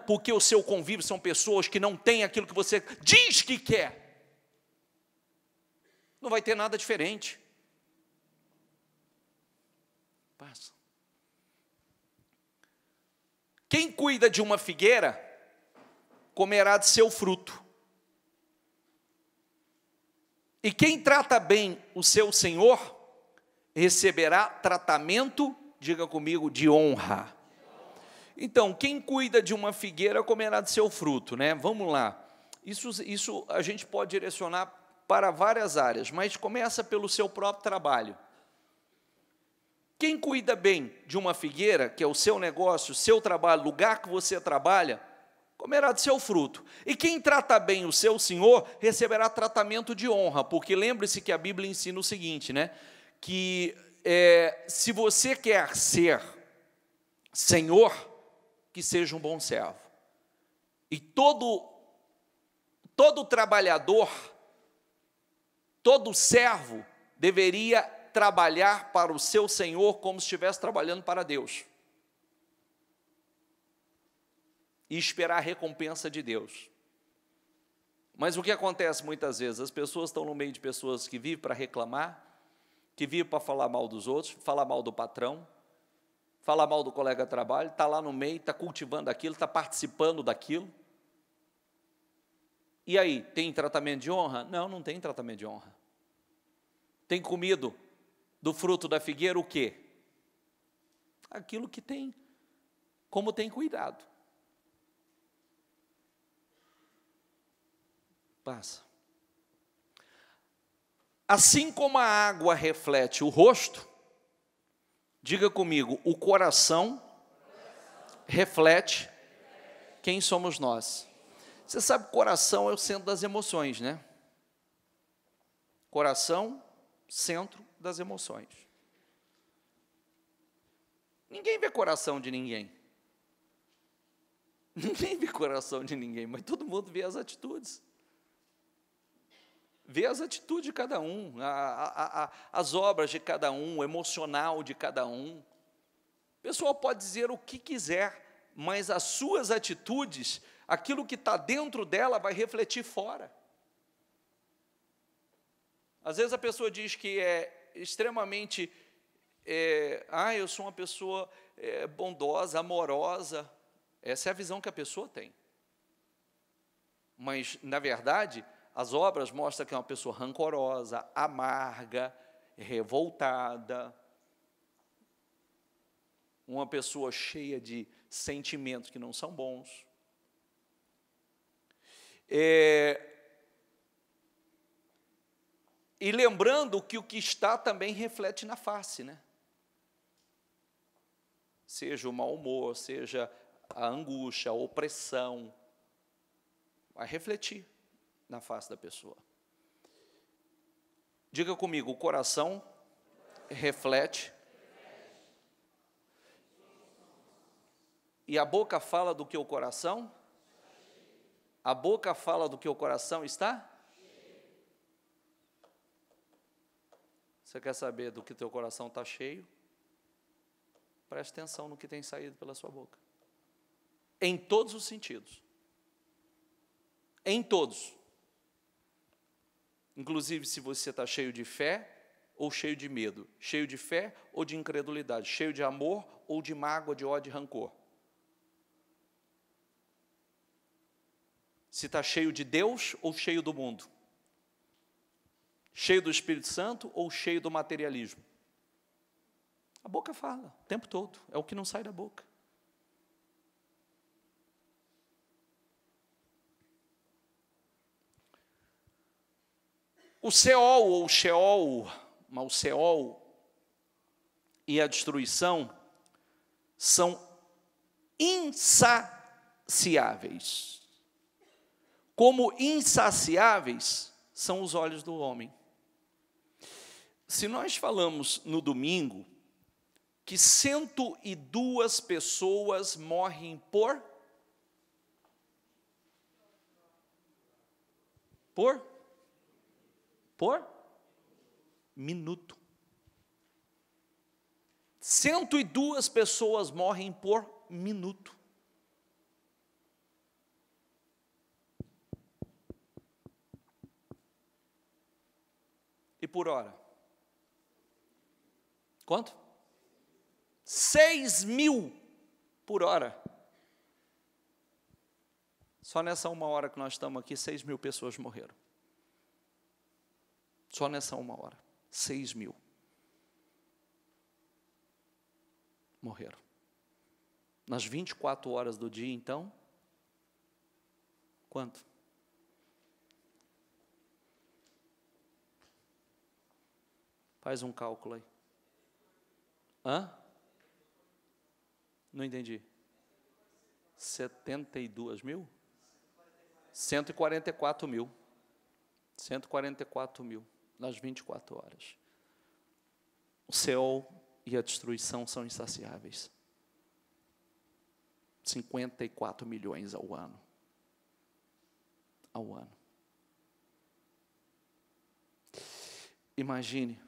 Porque o seu convívio são pessoas que não têm aquilo que você diz que quer. Não vai ter nada diferente. Passa. Quem cuida de uma figueira comerá de seu fruto. E quem trata bem o seu senhor, receberá tratamento, diga comigo, de honra. Então, quem cuida de uma figueira comerá de seu fruto, né? Vamos lá. Isso a gente pode direcionar para várias áreas, mas começa pelo seu próprio trabalho. Quem cuida bem de uma figueira, que é o seu negócio, o seu trabalho, o lugar que você trabalha, comerá de seu fruto. E quem trata bem o seu senhor, receberá tratamento de honra, porque lembre-se que a Bíblia ensina o seguinte, né? Que se você quer ser senhor, que seja um bom servo. E todo trabalhador, todo servo, deveria trabalhar para o seu senhor como se estivesse trabalhando para Deus. E esperar a recompensa de Deus. Mas o que acontece muitas vezes? As pessoas estão no meio de pessoas que vivem para reclamar, que vivem para falar mal dos outros, falar mal do patrão, falar mal do colega de trabalho, está lá no meio, está cultivando aquilo, está participando daquilo. E aí, tem tratamento de honra? Não, não tem tratamento de honra. Tem comido do fruto da figueira o quê? Aquilo que tem, como tem cuidado. Passa. Assim como a água reflete o rosto, diga comigo, o coração reflete quem somos nós. Você sabe que o coração é o centro das emoções, né? Coração, centro das emoções. Ninguém vê coração de ninguém. Ninguém vê coração de ninguém, mas todo mundo vê as atitudes. Vê as atitudes de cada um, as obras de cada um, o emocional de cada um. O pessoal pode dizer o que quiser, mas as suas atitudes, aquilo que está dentro dela vai refletir fora. Às vezes a pessoa diz que é extremamente, eu sou uma pessoa bondosa, amorosa. Essa é a visão que a pessoa tem. Mas, na verdade, as obras mostram que é uma pessoa rancorosa, amarga, revoltada, uma pessoa cheia de sentimentos que não são bons. E lembrando que o que está também reflete na face, né? Seja o mau humor, seja a angústia, a opressão, vai refletir na face da pessoa. Diga comigo, o coração reflete. E a boca fala do que o coração? A boca fala do que o coração está? Você quer saber do que teu coração está cheio? Preste atenção no que tem saído pela sua boca. Em todos os sentidos. Em todos. Inclusive, se você está cheio de fé ou cheio de medo. Cheio de fé ou de incredulidade. Cheio de amor ou de mágoa, de ódio e rancor. Se está cheio de Deus ou cheio do mundo. Cheio do Espírito Santo ou cheio do materialismo. A boca fala o tempo todo. É o que não sai da boca. O Seol ou Sheol, o Seol e a destruição são insaciáveis. Como insaciáveis são os olhos do homem. Se nós falamos no domingo que 102 pessoas morrem por minuto. 102 pessoas morrem por minuto. E por hora? Quanto? 6.000 por hora. Só nessa uma hora que nós estamos aqui, 6.000 pessoas morreram. Só nessa uma hora. 6.000. Morreram. Nas 24 horas do dia, então, quanto? Faz um cálculo aí. Hã? Não entendi. 72 mil? 144 mil. 144 mil nas 24 horas. O Seol e a destruição são insaciáveis. 54 milhões ao ano. Ao ano. Imagine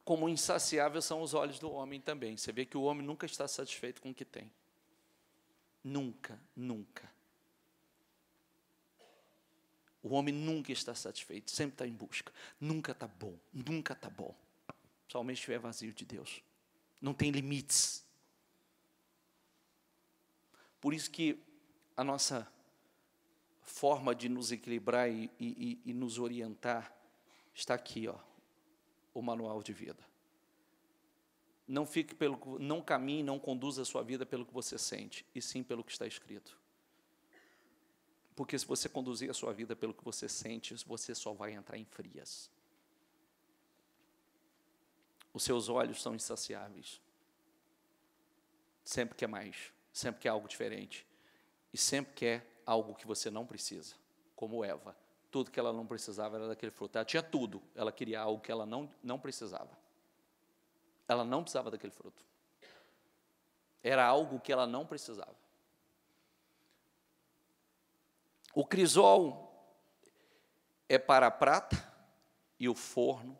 como insaciáveis são os olhos do homem também. Você vê que o homem nunca está satisfeito com o que tem. Nunca, nunca. O homem nunca está satisfeito, sempre está em busca. Nunca está bom, nunca está bom. Somente estiver vazio de Deus. Não tem limites. Por isso que a nossa forma de nos equilibrar e nos orientar está aqui, ó, o manual de vida. Não caminhe, não conduza a sua vida pelo que você sente, e sim pelo que está escrito. Porque se você conduzir a sua vida pelo que você sente, você só vai entrar em frias. Os seus olhos são insaciáveis. Sempre quer mais, sempre quer algo diferente. E sempre quer algo que você não precisa, como Eva. Tudo que ela não precisava era daquele fruto. Ela tinha tudo, ela queria algo que ela não precisava. Ela não precisava daquele fruto. Era algo que ela não precisava. O crisol é para a prata e o forno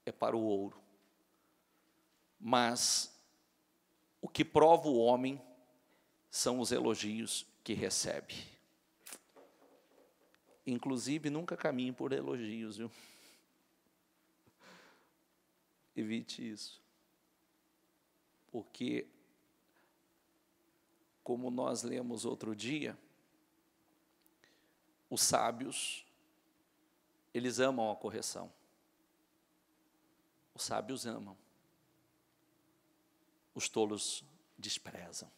é para o ouro. Mas o que prova o homem são os elogios que recebe. Inclusive, nunca caminhe por elogios, viu? Evite isso. Porque, como nós lemos outro dia, os sábios, eles amam a correção. Os sábios amam. Os tolos desprezam.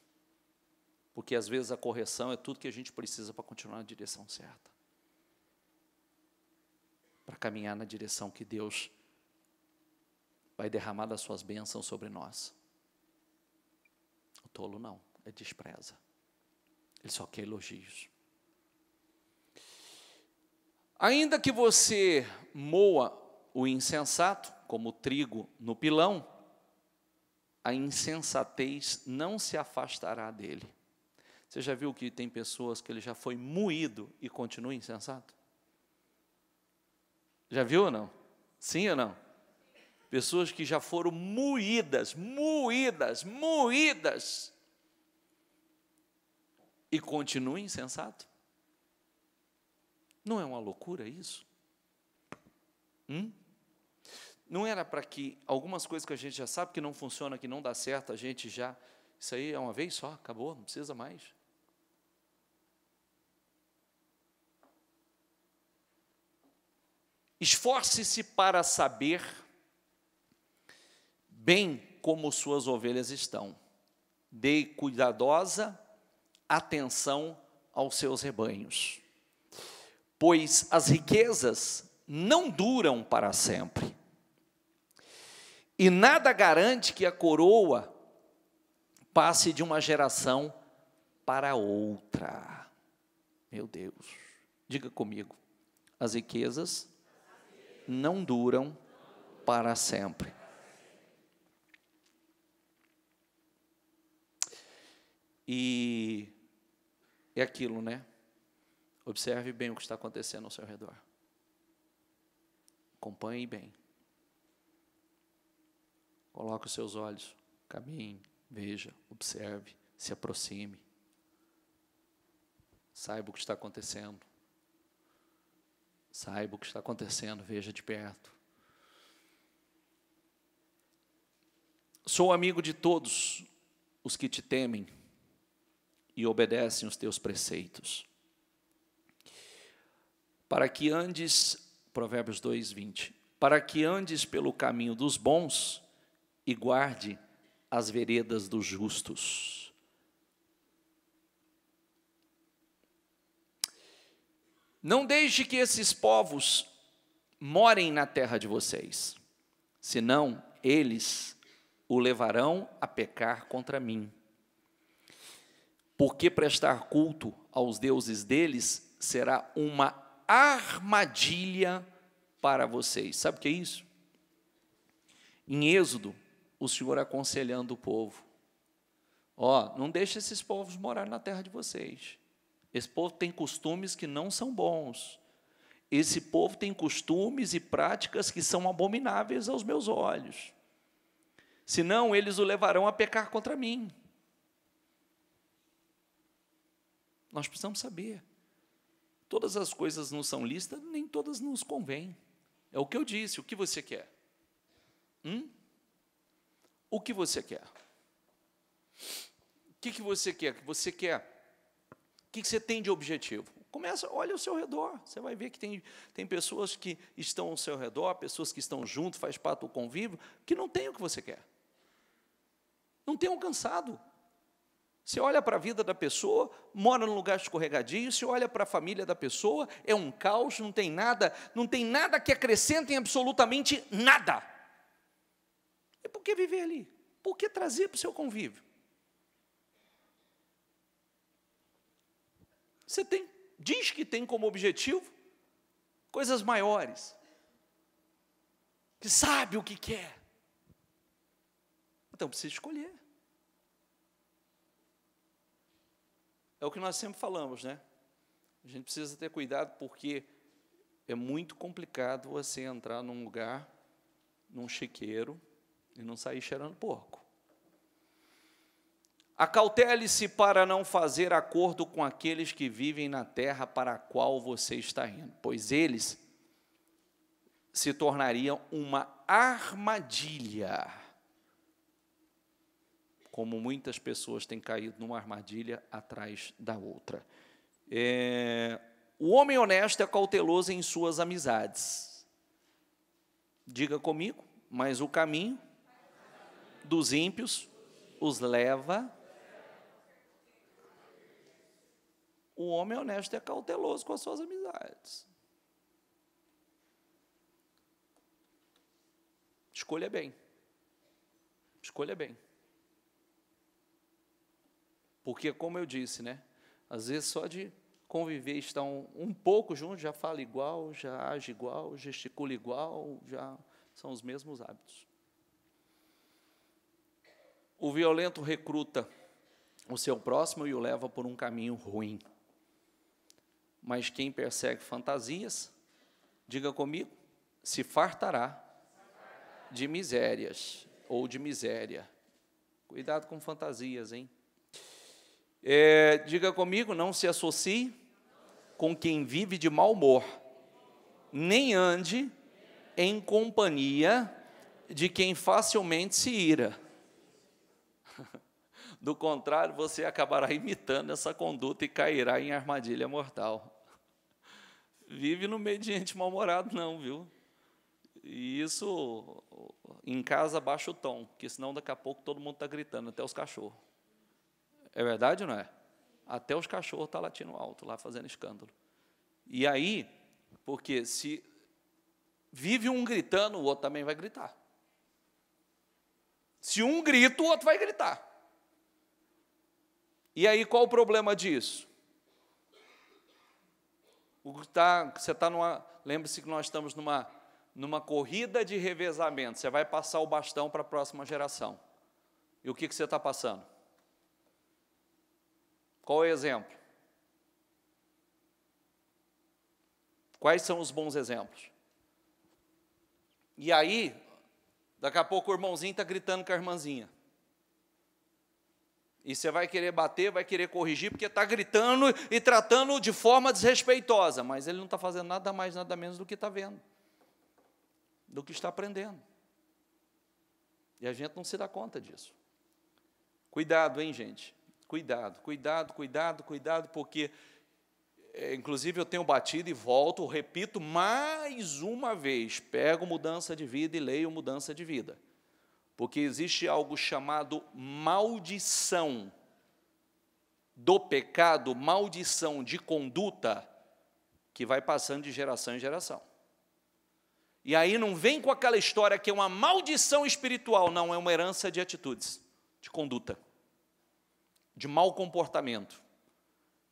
Porque, às vezes, a correção é tudo que a gente precisa para continuar na direção certa. Para caminhar na direção que Deus vai derramar das suas bênçãos sobre nós. O tolo não, ele despreza. Ele só quer elogios. Ainda que você moa o insensato, como o trigo no pilão, a insensatez não se afastará dele. Você já viu que tem pessoas que ele já foi moído e continua insensato? Já viu ou não? Sim ou não? Pessoas que já foram moídas e continuam insensato. Não é uma loucura isso? Não era para que algumas coisas que a gente já sabe que não funciona, que não dá certo, a gente já... Isso aí é uma vez só, acabou, não precisa mais. Esforce-se para saber bem como suas ovelhas estão. Dê cuidadosa atenção aos seus rebanhos. Pois as riquezas não duram para sempre. E nada garante que a coroa passe de uma geração para outra. Meu Deus, diga comigo. As riquezas não duram para sempre. E é aquilo, né? Observe bem o que está acontecendo ao seu redor. Acompanhe bem. Coloque os seus olhos, caminhe, veja, observe, se aproxime. Saiba o que está acontecendo. Saiba o que está acontecendo, veja de perto. Sou amigo de todos os que te temem e obedecem os teus preceitos. Para que andes, Provérbios 2:20, para que andes pelo caminho dos bons e guarde as veredas dos justos. Não deixe que esses povos morem na terra de vocês, senão eles o levarão a pecar contra mim. Porque prestar culto aos deuses deles será uma armadilha para vocês. Sabe o que é isso? Em Êxodo, o Senhor aconselhando o povo. Não deixe esses povos morar na terra de vocês. Esse povo tem costumes que não são bons. Esse povo tem costumes e práticas que são abomináveis aos meus olhos. Senão, eles o levarão a pecar contra mim. Nós precisamos saber. Todas as coisas não são lícitas, nem todas nos convêm. É o que eu disse, o que você quer? O que você quer? O que você quer? O que você tem de objetivo? Olha ao seu redor, você vai ver que tem pessoas que estão ao seu redor, pessoas que estão junto, faz parte do convívio, que não tem o que você quer. Não tem alcançado. Você olha para a vida da pessoa, mora num lugar escorregadio, você olha para a família da pessoa, é um caos, não tem nada que acrescente em absolutamente nada. E por que viver ali? Por que trazer para o seu convívio? Você diz que tem como objetivo coisas maiores, que sabe o que quer. Então precisa escolher. É o que nós sempre falamos, né? A gente precisa ter cuidado porque é muito complicado você entrar num lugar, num chiqueiro, e não sair cheirando porco. Acautele-se para não fazer acordo com aqueles que vivem na terra para a qual você está indo, pois eles se tornariam uma armadilha. Como muitas pessoas têm caído numa armadilha atrás da outra. O homem honesto é cauteloso em suas amizades. Diga comigo, mas o caminho dos ímpios os leva. O homem honesto é cauteloso com as suas amizades. Escolha bem. Escolha bem. Porque, como eu disse, né? Às vezes só de conviver, estar um pouco junto, já fala igual, já age igual, gesticula igual, já são os mesmos hábitos. O violento recruta o seu próximo e o leva por um caminho ruim. Mas quem persegue fantasias, diga comigo, se fartará de misérias ou de miséria. Cuidado com fantasias, hein? Diga comigo, não se associe com quem vive de mau humor, nem ande em companhia de quem facilmente se ira. Do contrário, você acabará imitando essa conduta e cairá em armadilha mortal. Vive no meio de gente mal-humorada, não, viu? E isso, em casa, baixa o tom, porque senão daqui a pouco todo mundo está gritando, até os cachorros. É verdade ou não é? Até os cachorros estão latindo alto, lá fazendo escândalo. E aí, porque se vive um gritando, o outro também vai gritar. Se um grita, o outro vai gritar. E aí, qual o problema disso? Você está numa... Lembre-se que nós estamos numa corrida de revezamento. Você vai passar o bastão para a próxima geração. E o que você está passando? Qual é o exemplo? Quais são os bons exemplos? E aí, daqui a pouco o irmãozinho está gritando com a irmãzinha. E você vai querer bater, vai querer corrigir, porque está gritando e tratando de forma desrespeitosa. Mas ele não está fazendo nada mais, nada menos do que está vendo. Do que está aprendendo. E a gente não se dá conta disso. Cuidado, hein, gente? Cuidado, cuidado, cuidado, cuidado, porque, inclusive, eu tenho batido e volto, repito mais uma vez, pego mudança de vida e leio mudança de vida. Porque existe algo chamado maldição do pecado, maldição de conduta, que vai passando de geração em geração. E aí não vem com aquela história que é uma maldição espiritual, não, é uma herança de atitudes, de conduta, de mau comportamento.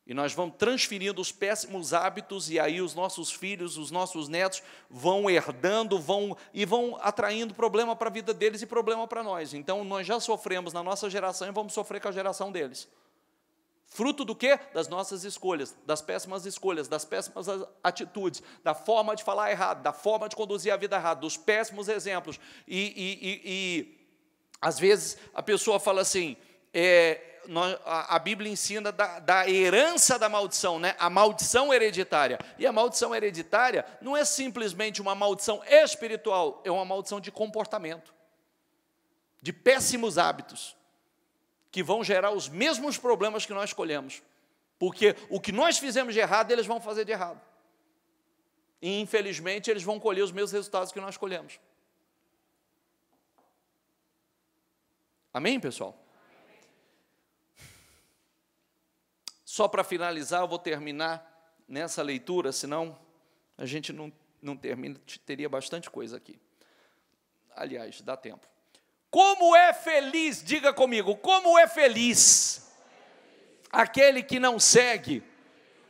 E nós vamos transferindo os péssimos hábitos, e aí os nossos filhos, os nossos netos vão herdando, vão atraindo problema para a vida deles e problema para nós. Então, nós já sofremos na nossa geração e vamos sofrer com a geração deles. Fruto do quê? Das nossas escolhas, das péssimas atitudes, da forma de falar errado, da forma de conduzir a vida errada, dos péssimos exemplos. E às vezes, a pessoa fala assim... A Bíblia ensina da herança da maldição, né? A maldição hereditária. E a maldição hereditária não é simplesmente uma maldição espiritual, é uma maldição de comportamento, de péssimos hábitos, que vão gerar os mesmos problemas que nós escolhemos. Porque o que nós fizemos de errado, eles vão fazer de errado. E, infelizmente, eles vão colher os mesmos resultados que nós colhemos. Amém, pessoal? Só para finalizar, eu vou terminar nessa leitura, senão a gente não termina, teria bastante coisa aqui. Aliás, dá tempo. Como é feliz, diga comigo, como é feliz aquele que não segue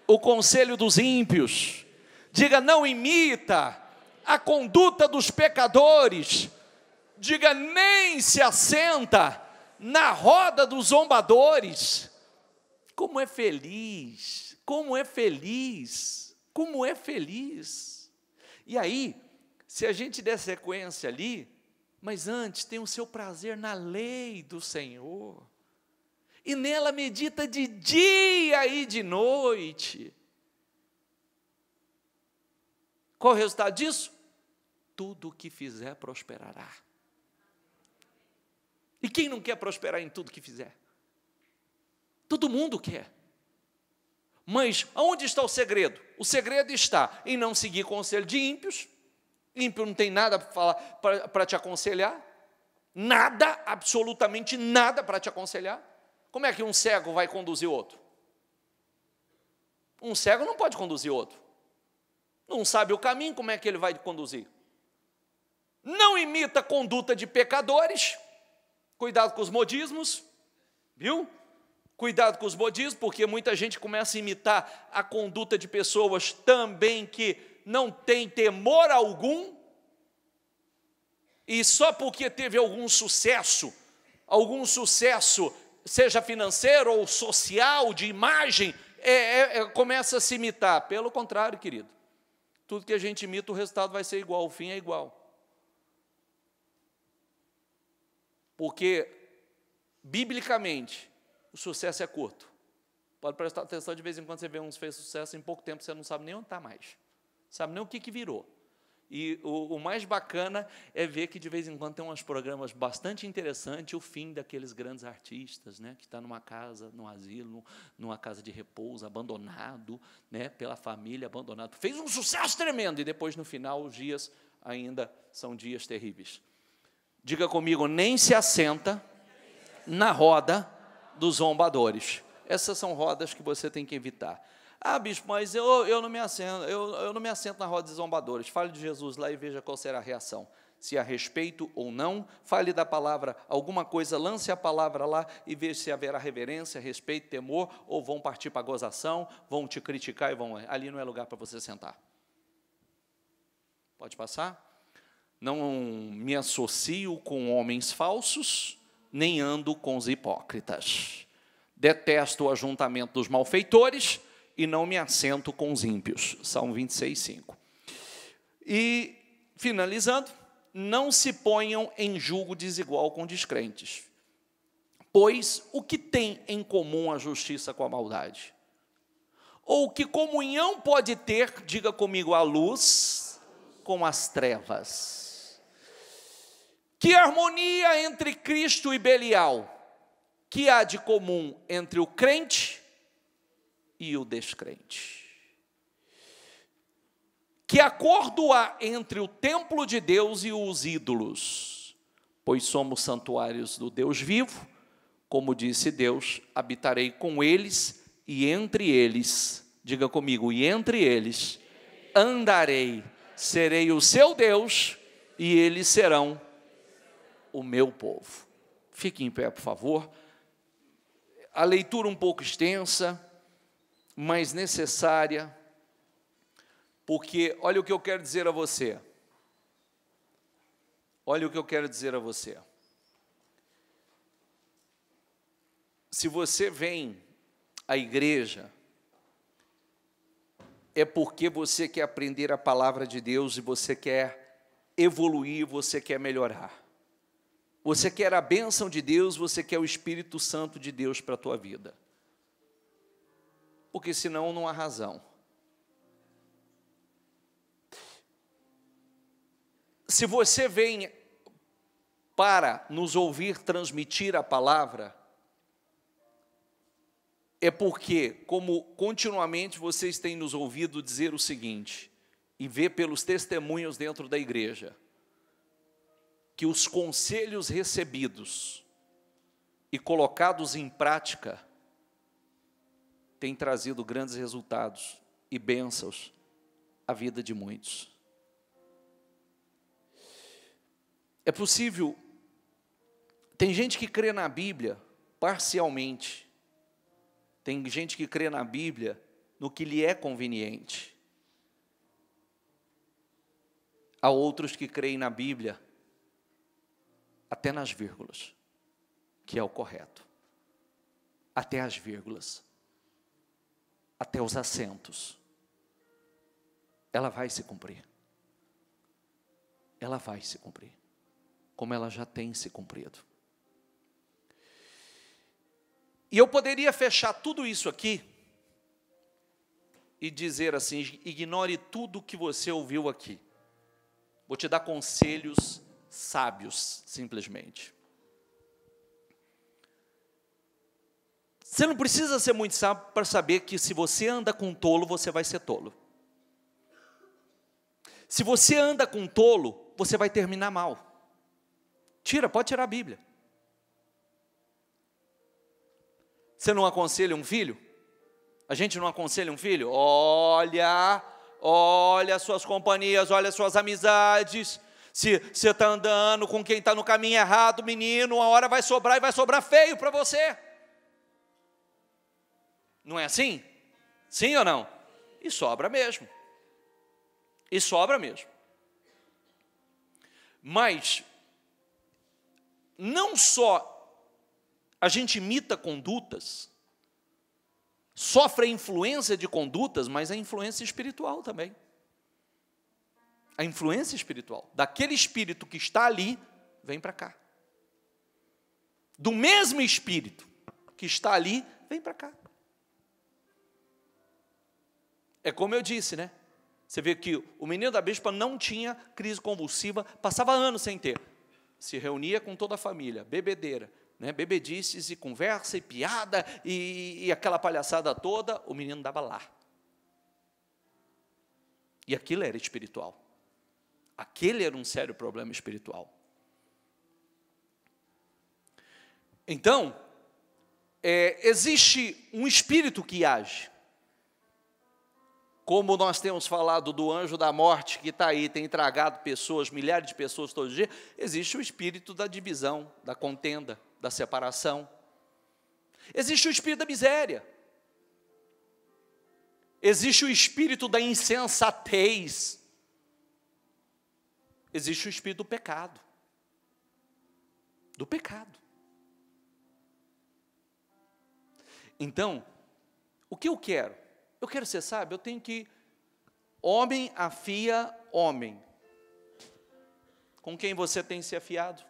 o conselho dos ímpios. Diga, não imita a conduta dos pecadores. Diga, nem se assenta na roda dos zombadores. Como é feliz, como é feliz, como é feliz. E aí, se a gente der sequência ali, mas antes tem o seu prazer na lei do Senhor, e nela medita de dia e de noite. Qual o resultado disso? Tudo o que fizer prosperará. E quem não quer prosperar em tudo que fizer? Todo mundo quer. Mas aonde está o segredo? O segredo está em não seguir conselho de ímpios. Ímpio não tem nada para falar, para te aconselhar. Nada, absolutamente nada para te aconselhar. Como é que um cego vai conduzir outro? Um cego não pode conduzir outro. Não sabe o caminho, como é que ele vai conduzir? Não imita a conduta de pecadores. Cuidado com os modismos, viu? Cuidado com os modismos, porque muita gente começa a imitar a conduta de pessoas também que não tem temor algum, e só porque teve algum sucesso, seja financeiro ou social, de imagem, começa a se imitar. Pelo contrário, querido, tudo que a gente imita, o resultado vai ser igual, o fim é igual. Porque, biblicamente, o sucesso é curto. Pode prestar atenção, de vez em quando você vê uns fez sucesso, em pouco tempo você não sabe nem onde está mais. Sabe nem o que virou. E o mais bacana é ver que de vez em quando tem uns programas bastante interessantes, o fim daqueles grandes artistas, né, que está numa casa, num asilo, numa casa de repouso, abandonado, né, pela família, abandonado. Fez um sucesso tremendo, e depois, no final, os dias ainda são dias terríveis. Diga comigo, nem se assenta na roda dos zombadores. Essas são rodas que você tem que evitar. Ah, bispo, mas eu não me assento na roda dos zombadores. Fale de Jesus lá e veja qual será a reação. Se há respeito ou não, fale da palavra alguma coisa, lance a palavra lá e veja se haverá reverência, respeito, temor, ou vão partir para a gozação, vão te criticar e vão... Ali não é lugar para você sentar. Pode passar? Não me associo com homens falsos, nem ando com os hipócritas. Detesto o ajuntamento dos malfeitores e não me assento com os ímpios. Salmo 26, 5. E, finalizando, não se ponham em julgo desigual com descrentes, pois o que tem em comum a justiça com a maldade? Ou que comunhão pode ter, diga comigo, a luz com as trevas? Que harmonia entre Cristo e Belial? Que há de comum entre o crente e o descrente? Que acordo há entre o templo de Deus e os ídolos? Pois somos santuários do Deus vivo, como disse Deus, habitarei com eles e entre eles, diga comigo, e entre eles andarei, serei o seu Deus e eles serão o meu povo. Fique em pé, por favor. A leitura um pouco extensa, mas necessária, porque olha o que eu quero dizer a você. Olha o que eu quero dizer a você. Se você vem à igreja, é porque você quer aprender a palavra de Deus e você quer evoluir, você quer melhorar. Você quer a bênção de Deus, você quer o Espírito Santo de Deus para a tua vida. Porque senão não há razão. Se você vem para nos ouvir transmitir a palavra, é porque, como continuamente vocês têm nos ouvido dizer o seguinte, e ver pelos testemunhos dentro da igreja, que os conselhos recebidos e colocados em prática têm trazido grandes resultados e bênçãos à vida de muitos. É possível, tem gente que crê na Bíblia parcialmente, tem gente que crê na Bíblia no que lhe é conveniente, há outros que creem na Bíblia até nas vírgulas, que é o correto, até as vírgulas, até os acentos. Ela vai se cumprir. Ela vai se cumprir, como ela já tem se cumprido. E eu poderia fechar tudo isso aqui e dizer assim, ignore tudo que você ouviu aqui. Vou te dar conselhos sábios, simplesmente. Você não precisa ser muito sábio para saber que se você anda com tolo, você vai ser tolo. Se você anda com tolo, você vai terminar mal. Pode tirar a Bíblia. Você não aconselha um filho? A gente não aconselha um filho? Olha as suas companhias, olha as suas amizades. Se você está andando com quem está no caminho errado, menino, uma hora vai sobrar e vai sobrar feio para você. Não é assim? Sim ou não? E sobra mesmo. E sobra mesmo. Mas, não só a gente imita condutas, sofre a influência de condutas, mas a influência espiritual também. A influência espiritual, daquele espírito que está ali, vem para cá. Do mesmo espírito que está ali, vem para cá. É como eu disse, né? Você vê que o menino da Bispa não tinha crise convulsiva, passava anos sem ter. Se reunia com toda a família, bebedeira, né? Bebedices e conversa e piada e aquela palhaçada toda, o menino dava lá. E aquilo era espiritual. Aquele era um sério problema espiritual. Então, existe um espírito que age. Como nós temos falado do anjo da morte que está aí, tem tragado pessoas, milhares de pessoas todos os dias, existe o espírito da divisão, da contenda, da separação. Existe o espírito da miséria. Existe o espírito da insensatez. Existe o espírito do pecado. Do pecado. Então, o que eu quero? Eu quero ser sábio, eu tenho que... Homem afia homem. Com quem você tem se afiado?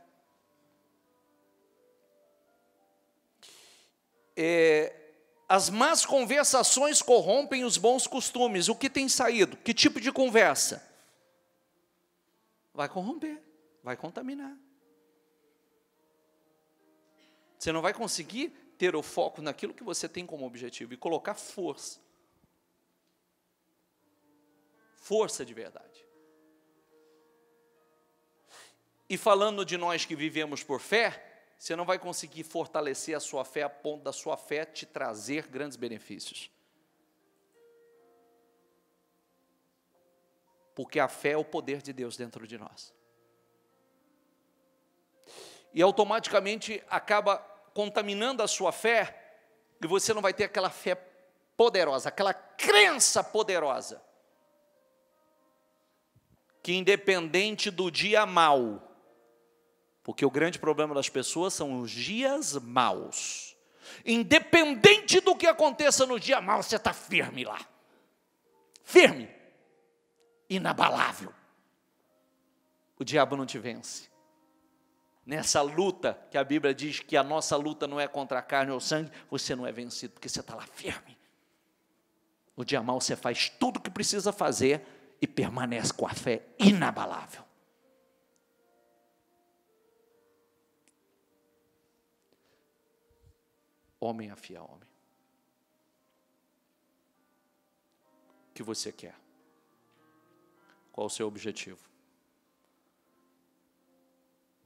As más conversações corrompem os bons costumes. O que tem saído? Que tipo de conversa? Vai corromper, vai contaminar. Você não vai conseguir ter o foco naquilo que você tem como objetivo e colocar força. Força de verdade. E falando de nós que vivemos por fé, você não vai conseguir fortalecer a sua fé a ponto da sua fé te trazer grandes benefícios. Porque a fé é o poder de Deus dentro de nós. E automaticamente acaba contaminando a sua fé, e você não vai ter aquela fé poderosa, aquela crença poderosa, que independente do dia mau, porque o grande problema das pessoas são os dias maus, independente do que aconteça no dia mau, você está firme lá, firme, inabalável, o diabo não te vence. Nessa luta, que a Bíblia diz que a nossa luta não é contra a carne ou sangue, você não é vencido, porque você está lá firme. No dia mau você faz tudo o que precisa fazer, e permanece com a fé inabalável. Homem afia homem. que você quer? Qual o seu objetivo?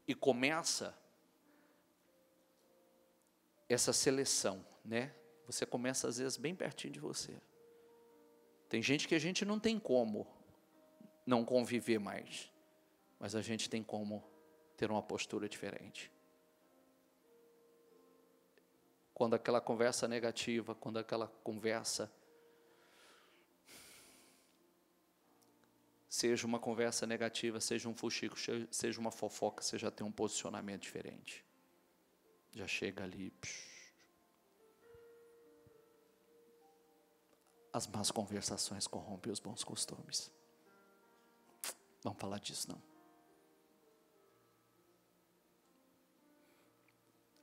E começa essa seleção, né? Você começa às vezes bem pertinho de você. Tem gente que a gente não tem como não conviver mais, mas a gente tem como ter uma postura diferente. Quando aquela conversa negativa, quando aquela conversa, seja uma conversa negativa, seja um fuxico, seja uma fofoca, você já tem um posicionamento diferente. Já chega ali. As más conversações corrompem os bons costumes. Vamos falar disso, não.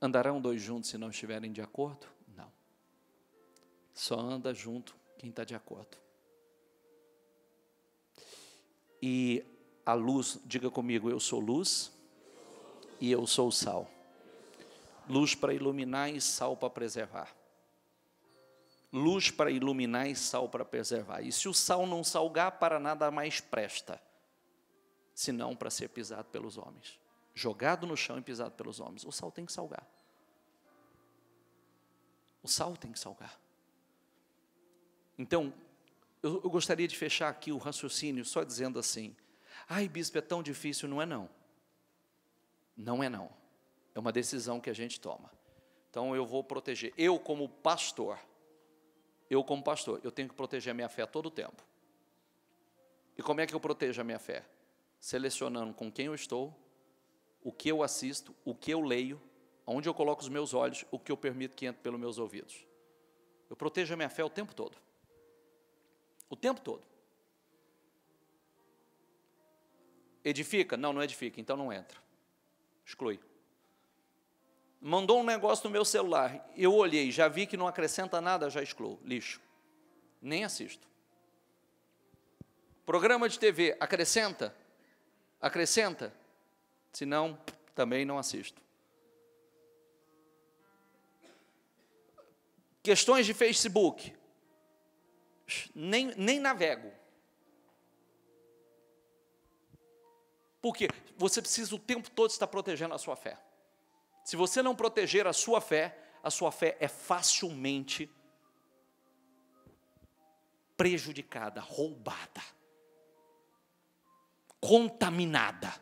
Andarão dois juntos se não estiverem de acordo? Não. Só anda junto quem está de acordo. E a luz, diga comigo, eu sou luz e eu sou sal. Luz para iluminar e sal para preservar. Luz para iluminar e sal para preservar. E se o sal não salgar, para nada mais presta, senão para ser pisado pelos homens. Jogado no chão e pisado pelos homens. O sal tem que salgar. O sal tem que salgar. Então, eu gostaria de fechar aqui o raciocínio só dizendo assim: ai, bispo, é tão difícil. Não é não. Não é não. É uma decisão que a gente toma. Então eu vou proteger. Eu como pastor, eu tenho que proteger a minha fé todo o tempo. E como é que eu protejo a minha fé? Selecionando com quem eu estou, o que eu assisto, o que eu leio, onde eu coloco os meus olhos, o que eu permito que entre pelos meus ouvidos. Eu protejo a minha fé o tempo todo. O tempo todo. Edifica? Não, não edifica, então não entra. Exclui. Mandou um negócio no meu celular, eu olhei, já vi que não acrescenta nada, já excluo, lixo. Nem assisto. Programa de TV, acrescenta? Acrescenta? Se não, também não assisto. Questões de Facebook, nem navego. Porque você precisa o tempo todo estar protegendo a sua fé. Se você não proteger a sua fé é facilmente prejudicada, roubada, contaminada.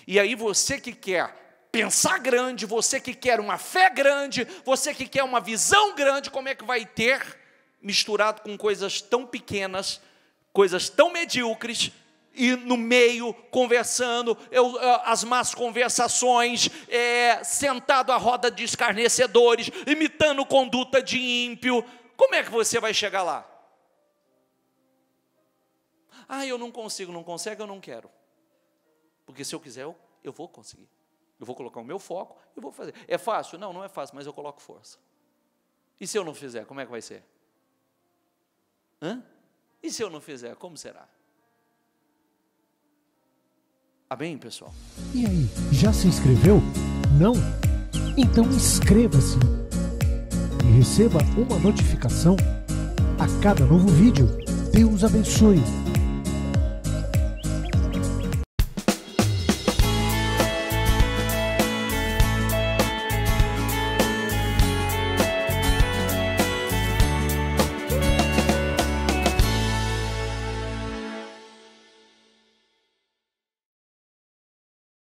E aí você que quer pensar grande, você que quer uma fé grande, você que quer uma visão grande, como é que vai ter, misturado com coisas tão pequenas, coisas tão medíocres, e no meio, conversando, as más conversações, sentado à roda de escarnecedores, imitando conduta de ímpio, como é que você vai chegar lá? Ah, eu não consigo, não consegue, eu não quero. Porque se eu quiser, eu vou conseguir. Eu vou colocar o meu foco e vou fazer. É fácil? Não, não é fácil, mas eu coloco força. E se eu não fizer, como é que vai ser? E se eu não fizer, como será? Amém, pessoal? E aí, já se inscreveu? Não? Então inscreva-se e receba uma notificação a cada novo vídeo. Deus abençoe.